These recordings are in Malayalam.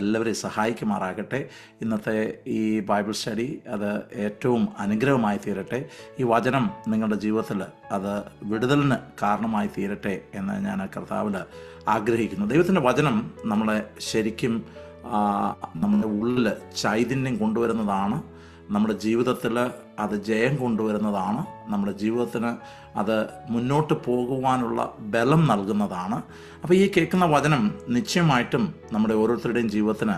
എല്ലാവരെയും സഹായിക്കുമാറാകട്ടെ. ഇന്നത്തെ ഈ ബൈബിൾ സ്റ്റഡി അത് ഏറ്റവും അനുഗ്രഹമായി തീരട്ടെ. ഈ വചനം നിങ്ങളുടെ ജീവിതത്തിൽ അത് വിടുതലിന് കാരണമായി തീരട്ടെ എന്ന് ഞാൻ കർത്താവിൽ ആഗ്രഹിക്കുന്നു. ദൈവത്തിൻ്റെ വചനം നമ്മളെ ശരിക്കും നമ്മുടെ ഉള്ളിൽ ചൈതന്യം കൊണ്ടുവരുന്നതാണ്. നമ്മുടെ ജീവിതത്തിൽ അത് ജയം കൊണ്ടുവരുന്നതാണ്. നമ്മുടെ ജീവിതത്തിന് അത് മുന്നോട്ട് പോകുവാനുള്ള ബലം നൽകുന്നതാണ്. അപ്പോൾ ഈ കേൾക്കുന്ന വചനം നിശ്ചയമായിട്ടും നമ്മുടെ ഓരോരുത്തരുടെയും ജീവിതത്തിന്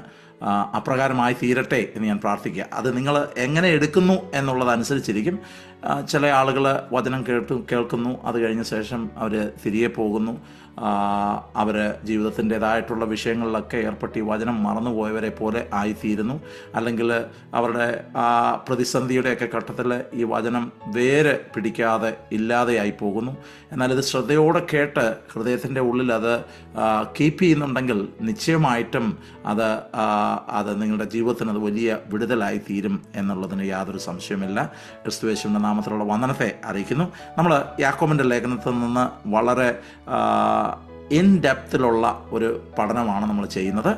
അപ്രകാരമായി തീരട്ടെ എന്ന് ഞാൻ പ്രാർത്ഥിക്കുക. അത് നിങ്ങൾ എങ്ങനെ എടുക്കുന്നു എന്നുള്ളതനുസരിച്ചിരിക്കും. ചില ആളുകൾ വചനം കേൾക്കുന്നു, അത് കഴിഞ്ഞ ശേഷം അവർ തിരികെ പോകുന്നു. അവർ ജീവിതത്തിൻ്റേതായിട്ടുള്ള വിഷയങ്ങളിലൊക്കെ ഏർപ്പെട്ട് ഈ വചനം മറന്നുപോയവരെ പോലെ ആയിത്തീരുന്നു. അല്ലെങ്കിൽ അവരുടെ പ്രതിസന്ധിയുടെയൊക്കെ ഘട്ടത്തിൽ ഈ വചനം വേര് പിടിക്കാതെ ഇല്ലാതെയായി പോകുന്നു. എന്നാൽ ഇത് ശ്രദ്ധയോടെ കേട്ട് ഹൃദയത്തിൻ്റെ ഉള്ളിൽ അത് കീപ്പ് ചെയ്യുന്നുണ്ടെങ്കിൽ നിശ്ചയമായിട്ടും അത് നിങ്ങളുടെ ജീവിതത്തിന് അത് വലിയ വിടുതലായി തീരും എന്നുള്ളതിന് യാതൊരു സംശയമില്ല. ക്രിസ്തുയേശുവിൻ്റെ നാമത്തിലുള്ള വന്ദനത്തെ അറിയിക്കുന്നു. നമ്മൾ യാക്കോബിൻ്റെ ലേഖനത്തിൽ നിന്ന് വളരെ ഇൻ ഡെപ്തിലുള്ള ഒരു പഠനമാണ് നമ്മൾ ചെയ്യുന്നത്.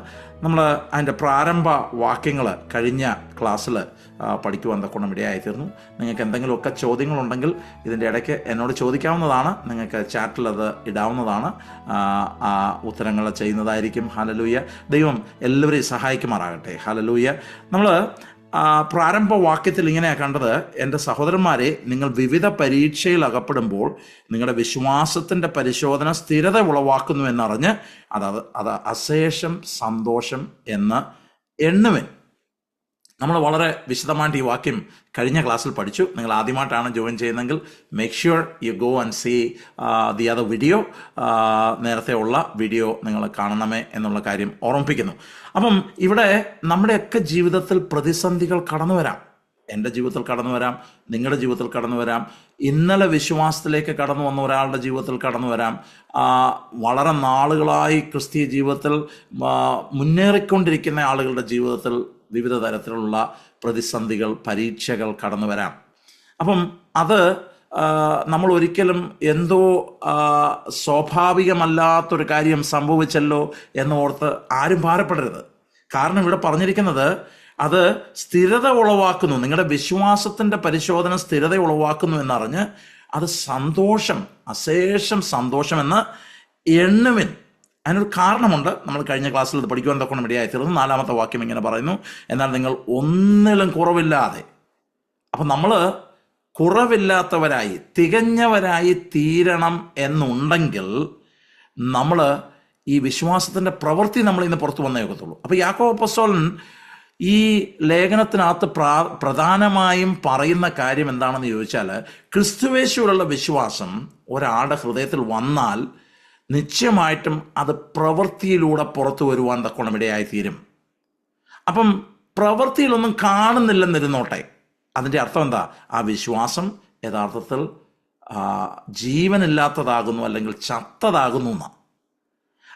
നമ്മൾ അതിൻ്റെ പ്രാരംഭ വാക്യങ്ങൾ കഴിഞ്ഞ ക്ലാസ്സിൽ പഠിക്കുവാൻ തക്കോണം ഇടയായിത്തീർന്നു. നിങ്ങൾക്ക് എന്തെങ്കിലുമൊക്കെ ചോദ്യങ്ങളുണ്ടെങ്കിൽ ഇതിൻ്റെ ഇടയ്ക്ക് എന്നോട് ചോദിക്കാവുന്നതാണ്. നിങ്ങൾക്ക് ചാറ്റിൽ അത് ഇടാവുന്നതാണ്. ഉത്തരങ്ങൾ ചെയ്യുന്നതായിരിക്കും. ഹല്ലേലൂയ. ദൈവം എല്ലാവരെയും സഹായിക്കുമാറാകട്ടെ. ഹല്ലേലൂയ. നമ്മൾ പ്രാരംഭ വാക്യത്തിൽ ഇങ്ങനെയാണ് കണ്ടത്: എൻ്റെ സഹോദരന്മാരെ, നിങ്ങൾ വിവിധ പരീക്ഷയിൽ അകപ്പെടുമ്പോൾ നിങ്ങളുടെ വിശ്വാസത്തിൻ്റെ പരിശോധന സ്ഥിരത ഉളവാക്കുന്നു എന്നറിഞ്ഞ് അത് അശേഷം സന്തോഷം എന്ന് എണ്ണുവിൻ. നമ്മൾ വളരെ വിശദമായിട്ട് ഈ വാക്യം കഴിഞ്ഞ ക്ലാസ്സിൽ പഠിച്ചു. നിങ്ങൾ ആദ്യമായിട്ടാണ് ജോയിൻ ചെയ്യുന്നതെങ്കിൽ make sure you go and see the other video. നേരത്തെ ഉള്ള വീഡിയോ നിങ്ങൾ കാണണമേ എന്നുള്ള കാര്യം ഓർമ്മിപ്പിക്കുന്നു. അപ്പം ഇവിടെ നമ്മുടെയൊക്കെ ജീവിതത്തിൽ പ്രതിസന്ധികൾ കടന്നു വരാം. എൻ്റെ ജീവിതത്തിൽ കടന്നു വരാം, നിങ്ങളുടെ ജീവിതത്തിൽ കടന്നു വരാം, ഇന്നലെ വിശ്വാസത്തിലേക്ക് കടന്നു വന്ന ഒരാളുടെ ജീവിതത്തിൽ കടന്നു വരാം, വളരെ നാളുകളായി ക്രിസ്തീയ ജീവിതത്തിൽ മുന്നേറിക്കൊണ്ടിരിക്കുന്ന ആളുകളുടെ ജീവിതത്തിൽ വിവിധ തരത്തിലുള്ള പ്രതിസന്ധികൾ, പരീക്ഷകൾ കടന്നു വരാം. അപ്പം അത് നമ്മൾ ഒരിക്കലും എന്തോ സ്വാഭാവികമല്ലാത്തൊരു കാര്യം സംഭവിച്ചല്ലോ എന്നോർത്ത് ആരും ഭാരപ്പെടരുത്. കാരണം ഇവിടെ പറഞ്ഞിരിക്കുന്നത് അത് സ്ഥിരത ഉളവാക്കുന്നു. നിങ്ങളുടെ വിശ്വാസത്തിൻ്റെ പരിശോധന സ്ഥിരത ഉളവാക്കുന്നു എന്നറിഞ്ഞ് അത് സന്തോഷം, അശേഷം സന്തോഷമെന്ന് എണ്ണുവിൻ. അതിനൊരു കാരണമുണ്ട്. നമ്മൾ കഴിഞ്ഞ ക്ലാസ്സിൽ ഇത് പഠിക്കുവാൻ തക്കണം ഇടയായിത്തീർന്നു. 4-ാമത്തെ വാക്യം ഇങ്ങനെ പറയുന്നു: എന്നാൽ നിങ്ങൾ ഒന്നിലും കുറവില്ലാതെ. അപ്പം നമ്മൾ കുറവില്ലാത്തവരായി തികഞ്ഞവരായി തീരണം എന്നുണ്ടെങ്കിൽ നമ്മൾ ഈ വിശ്വാസത്തിൻ്റെ പ്രവൃത്തി നമ്മൾ ഇന്ന് പുറത്തു വന്നേ ഒക്കത്തുള്ളൂ. അപ്പോൾ യാക്കോബ് അപ്പോസ്തലൻ ഈ ലേഖനത്തിനകത്ത് പ്രധാനമായും പറയുന്ന കാര്യം എന്താണെന്ന് ചോദിച്ചാൽ, ക്രിസ്തുയേശുവിലുള്ള വിശ്വാസം ഒരാളുടെ ഹൃദയത്തിൽ വന്നാൽ നിശ്ചയമായിട്ടും അത് പ്രവൃത്തിയിലൂടെ പുറത്തു വരുവാൻ തക്കോണം ഇടയായിത്തീരും. അപ്പം പ്രവൃത്തിയിലൊന്നും കാണുന്നില്ലെന്നിരുന്നോട്ടെ, അതിൻ്റെ അർത്ഥം എന്താ? ആ വിശ്വാസം യഥാർത്ഥത്തിൽ ജീവനില്ലാത്തതാകുന്നു, അല്ലെങ്കിൽ ചത്തതാകുന്നു എന്നാണ്.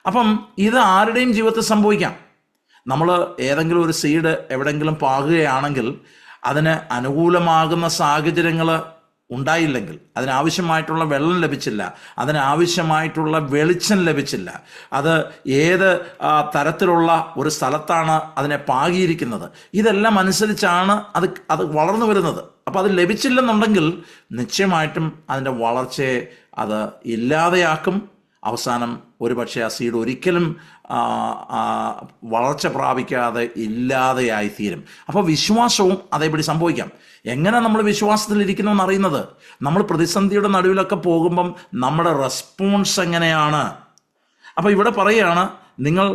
അപ്പം ഇത് ആരുടെയും ജീവിതത്തിൽ സംഭവിക്കാം. നമ്മൾ ഏതെങ്കിലും ഒരു സീഡ് എവിടെയെങ്കിലും പാകുകയാണെങ്കിൽ അതിന് അനുകൂലമാകുന്ന സാഹചര്യങ്ങൾ ഉണ്ടായില്ലെങ്കിൽ, അതിനാവശ്യമായിട്ടുള്ള വെള്ളം ലഭിച്ചില്ല, അതിനാവശ്യമായിട്ടുള്ള വെളിച്ചം ലഭിച്ചില്ല, അത് ഏത് തരത്തിലുള്ള ഒരു സ്ഥലത്താണ് അതിനെ പാകിയിരിക്കുന്നത്, ഇതെല്ലാം അനുസരിച്ചാണ് അത് വളർന്നു വരുന്നത്. അപ്പോൾ അത് ലഭിച്ചില്ലെന്നുണ്ടെങ്കിൽ നിശ്ചയമായിട്ടും അതിൻ്റെ വളർച്ചയെ അത് ഇല്ലാതെയാക്കും. അവസാനം ഒരുപക്ഷെ ആ സീഡ് ഒരിക്കലും വളർച്ച പ്രാപിക്കാതെ ഇല്ലാതെയായിത്തീരും. അപ്പോൾ വിശ്വാസവും അതേപടി സംഭവിക്കാം. എങ്ങനെ നമ്മൾ വിശ്വാസത്തിലിരിക്കുന്നു എന്നറിയുന്നത്, നമ്മൾ പ്രതിസന്ധിയുടെ നടുവിലൊക്കെ പോകുമ്പം നമ്മുടെ റെസ്പോൺസ് എങ്ങനെയാണ്. അപ്പോൾ ഇവിടെ പറയുകയാണ്, നിങ്ങൾ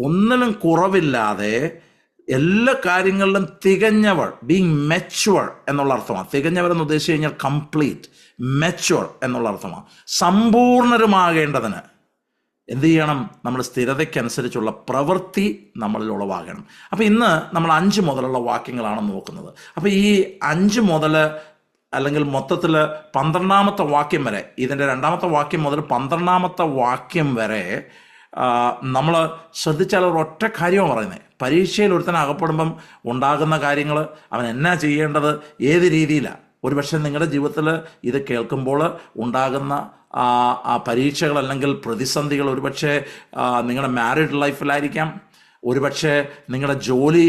ഒന്നിലും കുറവില്ലാതെ എല്ലാ കാര്യങ്ങളിലും തികഞ്ഞവർ, ബീങ് മെച്വർ എന്നുള്ള അർത്ഥമാണ്. തികഞ്ഞവർ എന്ന് ഉദ്ദേശിച്ച് കഴിഞ്ഞാൽ കംപ്ലീറ്റ്, മെച്വർ എന്നുള്ള അർത്ഥമാണ്. സമ്പൂർണരുമാകേണ്ടതിന് എന്ത് ചെയ്യണം? നമ്മുടെ സ്ഥിരതയ്ക്കനുസരിച്ചുള്ള പ്രവൃത്തി നമ്മളിൽ ഉളവാകണം. അപ്പോൾ ഇന്ന് നമ്മൾ 5 മുതലുള്ള വാക്യങ്ങളാണ് നോക്കുന്നത്. അപ്പോൾ ഈ 5 മുതൽ അല്ലെങ്കിൽ മൊത്തത്തിൽ 12-ാമത്തെ വാക്യം വരെ, ഇതിൻ്റെ 2-ാമത്തെ വാക്യം മുതൽ 12-ാമത്തെ വാക്യം വരെ നമ്മൾ ശ്രദ്ധിച്ചാൽ ഒരൊറ്റ കാര്യമാണ് പറയുന്നത്. പരീക്ഷയിൽ ഒരുത്തൻ അകപ്പെടുമ്പം ഉണ്ടാകുന്ന കാര്യങ്ങൾ, അവൻ എന്നാ ചെയ്യേണ്ടത്, ഏത് രീതിയിലാണ്. ഒരുപക്ഷെ നിങ്ങളുടെ ജീവിതത്തിൽ ഇത് കേൾക്കുമ്പോൾ ഉണ്ടാകുന്ന പരീക്ഷകൾ അല്ലെങ്കിൽ പ്രതിസന്ധികൾ ഒരുപക്ഷെ നിങ്ങളുടെ മാരീഡ് ലൈഫിലായിരിക്കാം, ഒരുപക്ഷെ നിങ്ങളുടെ ജോലി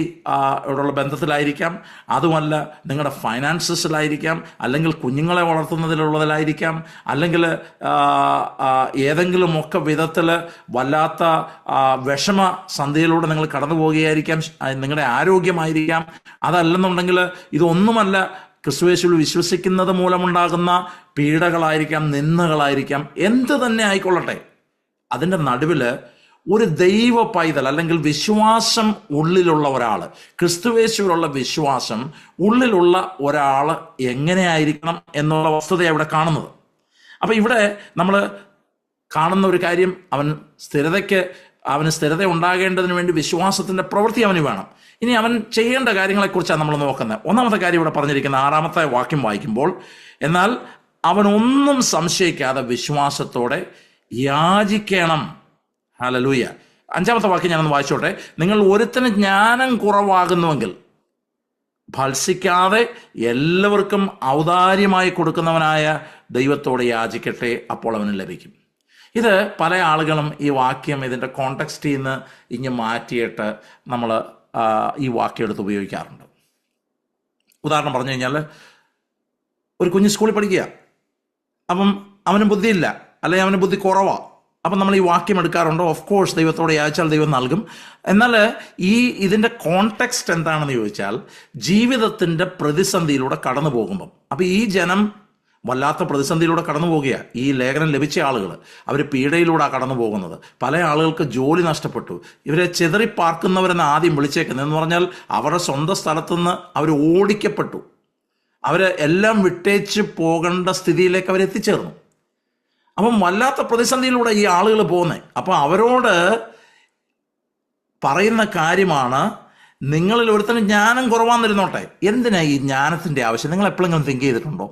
യോടുള്ള ബന്ധത്തിലായിരിക്കാം, അതുമല്ല നിങ്ങളുടെ ഫൈനാൻസസിലായിരിക്കാം, അല്ലെങ്കിൽ കുഞ്ഞുങ്ങളെ വളർത്തുന്നതിലുള്ളതിലായിരിക്കാം, അല്ലെങ്കിൽ ഏതെങ്കിലുമൊക്കെ വിധത്തിൽ വല്ലാത്ത വിഷമ സന്ധിയിലൂടെ നിങ്ങൾ കടന്നു പോവുകയായിരിക്കാം. നിങ്ങളുടെ ആരോഗ്യമായിരിക്കാം. അതല്ലെന്നുണ്ടെങ്കിൽ ഇതൊന്നുമല്ല, ക്രിസ്തുയേശുവിൽ വിശ്വസിക്കുന്നത് മൂലമുണ്ടാകുന്ന പീഡകളായിരിക്കാം, നിന്ദകളായിരിക്കാം, എന്ത് തന്നെ ആയിക്കൊള്ളട്ടെ. അതിൻ്റെ നടുവിൽ ഒരു ദൈവ പൈതൽ അല്ലെങ്കിൽ വിശ്വാസം ഉള്ളിലുള്ള ഒരാൾ, ക്രിസ്തുയേശുവിലുള്ള വിശ്വാസം ഉള്ളിലുള്ള ഒരാൾ എങ്ങനെയായിരിക്കണം എന്നുള്ള വസ്തുതയാണ് ഇവിടെ കാണുന്നത്. അപ്പം ഇവിടെ നമ്മൾ കാണുന്ന ഒരു കാര്യം, അവന് സ്ഥിരത ഉണ്ടാകേണ്ടതിന് വേണ്ടി വിശ്വാസത്തിൻ്റെ പ്രവൃത്തി അവന് വേണം. ഇനി അവൻ ചെയ്യേണ്ട കാര്യങ്ങളെക്കുറിച്ചാണ് നമ്മൾ നോക്കുന്നത്. ഒന്നാമത്തെ കാര്യം ഇവിടെ പറഞ്ഞിരിക്കുന്ന 6-ാമത്തെ വാക്യം വായിക്കുമ്പോൾ, എന്നാൽ അവനൊന്നും സംശയിക്കാതെ വിശ്വാസത്തോടെ യാചിക്കണം. ഹല്ലേലൂയ. 5-ാമത്തെ വാക്യം ഞാനൊന്ന് വായിച്ചോട്ടെ. നിങ്ങൾ ഒരുത്തന് ജ്ഞാനം കുറവാകുന്നുവെങ്കിൽ ഭത്സിക്കാതെ എല്ലാവർക്കും ഔദാര്യമായി കൊടുക്കുന്നവനായ ദൈവത്തോട് യാചിക്കട്ടെ, അപ്പോൾ അവന് ലഭിക്കും. ഇത് പല ആളുകളും ഈ വാക്യം ഇതിൻ്റെ കോണ്ടെക്സ്റ്റിൽ നിന്ന് ഇങ്ങ് മാറ്റിയിട്ട് നമ്മൾ ഈ വാക്യം എടുത്ത് ഉപയോഗിക്കാറുണ്ട്. ഉദാഹരണം പറഞ്ഞു കഴിഞ്ഞാൽ, ഒരു കുഞ്ഞ് സ്കൂളിൽ പഠിക്കുക, അപ്പം അവന് ബുദ്ധിയില്ല, അല്ലെങ്കിൽ അവന് ബുദ്ധി കുറവാണ്. അപ്പം നമ്മൾ ഈ വാക്യം എടുക്കാറുണ്ട്. ഓഫ് കോഴ്സ് ദൈവത്തോട് യാചിച്ചാൽ ദൈവം നൽകും. എന്നാൽ ഇതിൻ്റെ കോണ്ടെക്സ്റ്റ് എന്താണെന്ന് ചോദിച്ചാൽ, ജീവിതത്തിൻ്റെ പ്രതിസന്ധിയിലൂടെ കടന്നു പോകുമ്പം, അപ്പം ഈ ജനം വല്ലാത്ത പ്രതിസന്ധിയിലൂടെ കടന്നു പോകുകയാണ്. ഈ ലേഖനം ലഭിച്ച ആളുകൾ അവർ പീഡയിലൂടെ കടന്നു പോകുന്നത്. പല ആളുകൾക്ക് ജോലി നഷ്ടപ്പെട്ടു. ഇവരെ ചെതറിപ്പാർക്കുന്നവരെന്ന് ആദ്യം വിളിച്ചേക്കുന്നത് എന്ന് പറഞ്ഞാൽ, അവരുടെ സ്വന്തം സ്ഥലത്തുനിന്ന് അവർ ഓടിക്കപ്പെട്ടു. അവർ എല്ലാം വിട്ടേച്ച് പോകേണ്ട സ്ഥിതിയിലേക്ക് അവർ എത്തിച്ചേർന്നു. അപ്പം വല്ലാത്ത പ്രതിസന്ധിയിലൂടെ ഈ ആളുകൾ പോകുന്നത്. അപ്പം അവരോട് പറയുന്ന കാര്യമാണ്, നിങ്ങളിൽ ഒരുത്തന് ജ്ഞാനം കുറവാന്നിരുന്നോട്ടെ. എന്തിനാ ഈ ജ്ഞാനത്തിൻ്റെ ആവശ്യം? നിങ്ങൾ എപ്പോഴെങ്കിലും തിങ്ക് ചെയ്തിട്ടുണ്ടോ?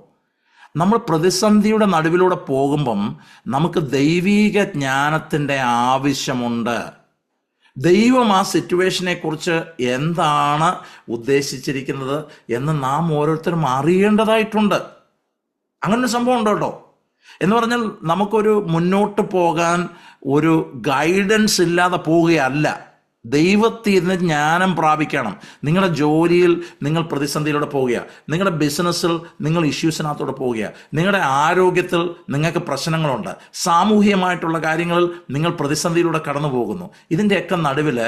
നമ്മൾ പ്രതിസന്ധിയുടെ നടുവിലൂടെ പോകുമ്പം നമുക്ക് ദൈവീക ജ്ഞാനത്തിൻ്റെ ആവശ്യമുണ്ട്. ദൈവം ആ സിറ്റുവേഷനെ കുറിച്ച് എന്താണ് ഉദ്ദേശിച്ചിരിക്കുന്നത് എന്ന് നാം ഓരോരുത്തരും അറിയേണ്ടതായിട്ടുണ്ട്. അങ്ങനൊരു സംഭവം ഉണ്ട് കേട്ടോ. എന്ന് പറഞ്ഞാൽ നമുക്കൊരു മുന്നോട്ട് പോകാൻ ഒരു ഗൈഡൻസ് ഇല്ലാതെ പോവുകയല്ല. ദൈവത്തിൽ നിന്ന് ജ്ഞാനം പ്രാപിക്കണം. നിങ്ങളുടെ ജോലിയിൽ നിങ്ങൾ പ്രതിസന്ധിയിലൂടെ പോവുക, നിങ്ങളുടെ ബിസിനസ്സിൽ നിങ്ങൾ ഇഷ്യൂസിനകത്തൂടെ പോവുക, നിങ്ങളുടെ ആരോഗ്യത്തിൽ നിങ്ങൾക്ക് പ്രശ്നങ്ങളുണ്ട്, സാമൂഹികമായിട്ടുള്ള കാര്യങ്ങളിൽ നിങ്ങൾ പ്രതിസന്ധിയിലൂടെ കടന്നു പോകുന്നു. ഇതിൻ്റെയൊക്കെ നടുവിൽ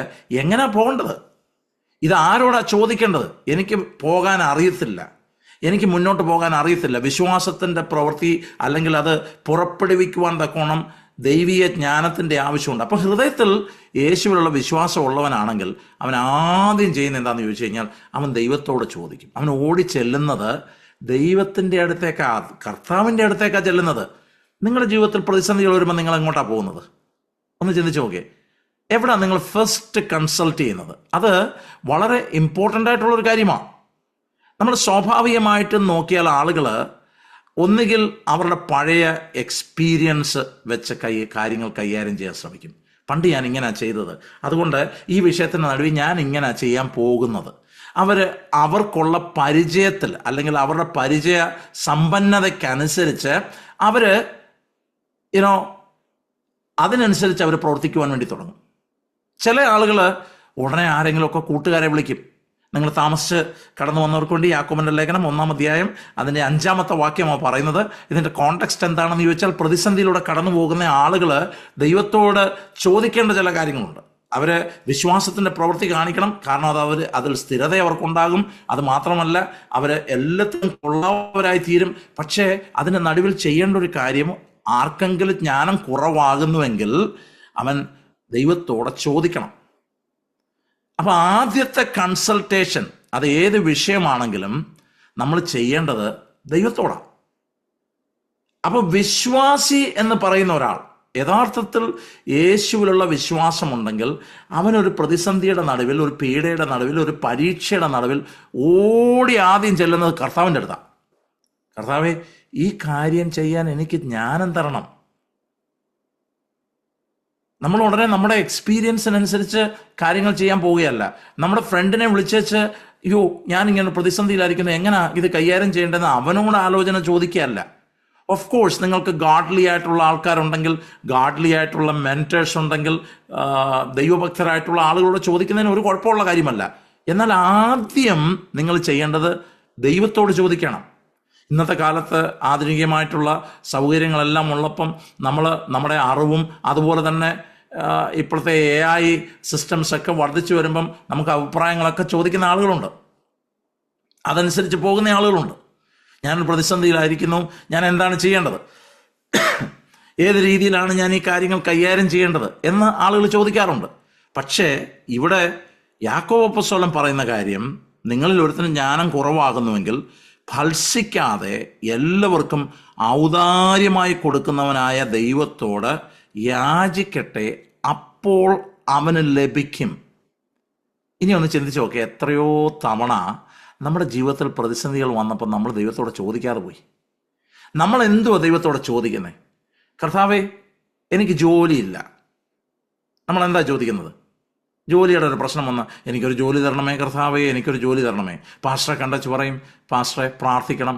എങ്ങനെയാ പോകേണ്ടത്? ഇത് ആരോടാ ചോദിക്കേണ്ടത്? എനിക്ക് പോകാൻ അറിയത്തില്ല, എനിക്ക് മുന്നോട്ട് പോകാൻ അറിയത്തില്ല. വിശ്വാസത്തിൻ്റെ പ്രവൃത്തി അല്ലെങ്കിൽ അത് പുറപ്പെടുവിക്കുവാൻ തക്കോണം ദൈവീയ ജ്ഞാനത്തിൻ്റെ ആവശ്യമുണ്ട്. അപ്പോൾ ഹൃദയത്തിൽ യേശുവിലുള്ള വിശ്വാസം ഉള്ളവനാണെങ്കിൽ അവൻ ആദ്യം ചെയ്യുന്ന എന്താണെന്ന് ചോദിച്ചു കഴിഞ്ഞാൽ, അവൻ ദൈവത്തോട് ചോദിക്കും. അവൻ ഓടി ചെല്ലുന്നത് ദൈവത്തിൻ്റെ അടുത്തേക്കാ, കർത്താവിൻ്റെ അടുത്തേക്കാണ് ചെല്ലുന്നത്. നിങ്ങളുടെ ജീവിതത്തിൽ പ്രതിസന്ധികൾ വരുമ്പോൾ നിങ്ങൾ എങ്ങോട്ടാണ് പോകുന്നത്? ഒന്ന് ചിന്തിച്ച് നോക്കിയേ. എവിടെയാണ് നിങ്ങൾ ഫസ്റ്റ് കൺസൾട്ട് ചെയ്യുന്നത്? അത് വളരെ ഇമ്പോർട്ടൻ്റ് ആയിട്ടുള്ളൊരു കാര്യമാണ്. നമ്മൾ സ്വാഭാവികമായിട്ടും നോക്കിയാൽ ആളുകൾ ഒന്നുകിൽ അവരുടെ പഴയ എക്സ്പീരിയൻസ് വെച്ച് കാര്യങ്ങൾ കൈകാര്യം ചെയ്യാൻ ശ്രമിക്കും. പണ്ട് ഞാൻ ഇങ്ങനെയാണ് ചെയ്തത്, അതുകൊണ്ട് ഈ വിഷയത്തിന് നടുവിൽ ഞാൻ ഇങ്ങനെയാണ് ചെയ്യാൻ പോകുന്നത്. അവർക്കുള്ള പരിചയത്തിൽ അല്ലെങ്കിൽ അവരുടെ പരിചയ സമ്പന്നതയ്ക്കനുസരിച്ച് അതിനനുസരിച്ച് അവർ പ്രവർത്തിക്കുവാൻ വേണ്ടി തുടങ്ങും. ചില ആളുകൾ ഉടനെ ആരെങ്കിലുമൊക്കെ കൂട്ടുകാരെ വിളിക്കും. നിങ്ങൾ താമസിച്ച് കടന്നു വന്നവർക്ക് വേണ്ടി യാക്കോബിന്റെ ലേഖനം 1-ാം അധ്യായം അതിൻ്റെ 5-ാമത്തെ വാക്യമാണ് പറയുന്നത്. ഇതിൻ്റെ കോണ്ടെക്സ്റ്റ് എന്താണെന്ന് ചോദിച്ചാൽ, പ്രതിസന്ധിയിലൂടെ കടന്നു പോകുന്ന ആളുകൾ ദൈവത്തോട് ചോദിക്കേണ്ട ചില കാര്യങ്ങളുണ്ട്. അവർ വിശ്വാസത്തിൻ്റെ പ്രവൃത്തി കാണിക്കണം. കാരണം അതിൽ സ്ഥിരത അവർക്കുണ്ടാകും. അത് മാത്രമല്ല, അവർ എല്ലാത്തിനും കൊള്ളാവരായി തീരും. പക്ഷേ അതിൻ്റെ നടുവിൽ ചെയ്യേണ്ട ഒരു കാര്യം, ആർക്കെങ്കിലും ജ്ഞാനം കുറവാകുന്നുവെങ്കിൽ അവൻ ദൈവത്തോടെ ചോദിക്കണം. അപ്പോൾ ആദ്യത്തെ കൺസൾട്ടേഷൻ, അത് ഏത് വിഷയമാണെങ്കിലും നമ്മൾ ചെയ്യേണ്ടത് ദൈവത്തോടാണ്. അപ്പോൾ വിശ്വാസി എന്ന് പറയുന്ന ഒരാൾ യഥാർത്ഥത്തിൽ യേശുവിലുള്ള വിശ്വാസമുണ്ടെങ്കിൽ അവനൊരു പ്രതിസന്ധിയുടെ നടുവിൽ, ഒരു പീഡയുടെ നടുവിൽ, ഒരു പരീക്ഷയുടെ നടുവിൽ ഓടി ആദ്യം ചെല്ലുന്നത് കർത്താവിൻ്റെ അടുത്താണ്. കർത്താവേ, ഈ കാര്യം ചെയ്യാൻ എനിക്ക് ജ്ഞാനം തരണം. നമ്മൾ ഉടനെ നമ്മുടെ എക്സ്പീരിയൻസിനനുസരിച്ച് കാര്യങ്ങൾ ചെയ്യാൻ പോവുകയല്ല. നമ്മുടെ ഫ്രണ്ടിനെ വിളിച്ചേച്ച്, അയ്യോ ഞാനിങ്ങനെ പ്രതിസന്ധിയിലായിരിക്കുന്നു, എങ്ങനെയാ ഇത് കൈകാര്യം ചെയ്യേണ്ടതെന്ന് അവനോട് ആലോചന ചോദിക്കുകയല്ല. ഓഫ് കോഴ്സ് നിങ്ങൾക്ക് ഗാഡ്ലി ആയിട്ടുള്ള ആൾക്കാരുണ്ടെങ്കിൽ, ഗാഡ്ലി ആയിട്ടുള്ള മെൻറ്റേഴ്സ് ഉണ്ടെങ്കിൽ, ദൈവഭക്തരായിട്ടുള്ള ആളുകളോട് ചോദിക്കുന്നതിന് ഒരു കുഴപ്പമുള്ള കാര്യമല്ല. എന്നാൽ ആദ്യം നിങ്ങൾ ചെയ്യേണ്ടത് ദൈവത്തോട് ചോദിക്കണം. ഇന്നത്തെ കാലത്ത് ആധുനികമായിട്ടുള്ള സൗകര്യങ്ങളെല്ലാം ഉള്ളപ്പം നമ്മൾ നമ്മുടെ അറിവും അതുപോലെ തന്നെ ഇപ്പോഴത്തെ AI സിസ്റ്റംസ് ഒക്കെ വർദ്ധിച്ചു വരുമ്പം നമുക്ക് അഭിപ്രായങ്ങളൊക്കെ ചോദിക്കുന്ന ആളുകളുണ്ട്, അതനുസരിച്ച് പോകുന്ന ആളുകളുണ്ട്. ഞാൻ പ്രതിസന്ധിയിലായിരിക്കുന്നു, ഞാൻ എന്താണ് ചെയ്യേണ്ടത്, ഏത് രീതിയിലാണ് ഞാൻ ഈ കാര്യങ്ങൾ കൈകാര്യം ചെയ്യേണ്ടത് എന്ന് ആളുകൾ ചോദിക്കാറുണ്ട്. പക്ഷേ ഇവിടെ യാക്കോബ് അപ്പോസ്തലൻ പറയുന്ന കാര്യം, നിങ്ങളിൽ ഒരുത്തനും ജ്ഞാനം കുറവാകുന്നുവെങ്കിൽ ഭത്സിക്കാതെ എല്ലാവർക്കും ഔദാര്യമായി കൊടുക്കുന്നവനായ ദൈവത്തോട് യാചിക്കട്ടെ, അപ്പോൾ അവന് ലഭിക്കും. ഇനി ഒന്ന് ചിന്തിച്ച് നോക്കെ, എത്രയോ തവണ നമ്മുടെ ജീവിതത്തിൽ പ്രതിസന്ധികൾ വന്നപ്പോൾ നമ്മൾ ദൈവത്തോട് ചോദിക്കാതെ പോയി. നമ്മൾ എന്തുവാ ദൈവത്തോട് ചോദിക്കുന്നത്? കർത്താവേ, എനിക്ക് ജോലിയില്ല. നമ്മൾ എന്താ ചോദിക്കുന്നത്? ജോലിയുടെ ഒരു പ്രശ്നം വന്ന് എനിക്കൊരു ജോലി തരണമേ കർത്താവേ, എനിക്കൊരു ജോലി തരണമേ. പാസ്റ്ററെ കണ്ടച്ച് പറയും, പാസ്റ്ററെ പ്രാർത്ഥിക്കണം,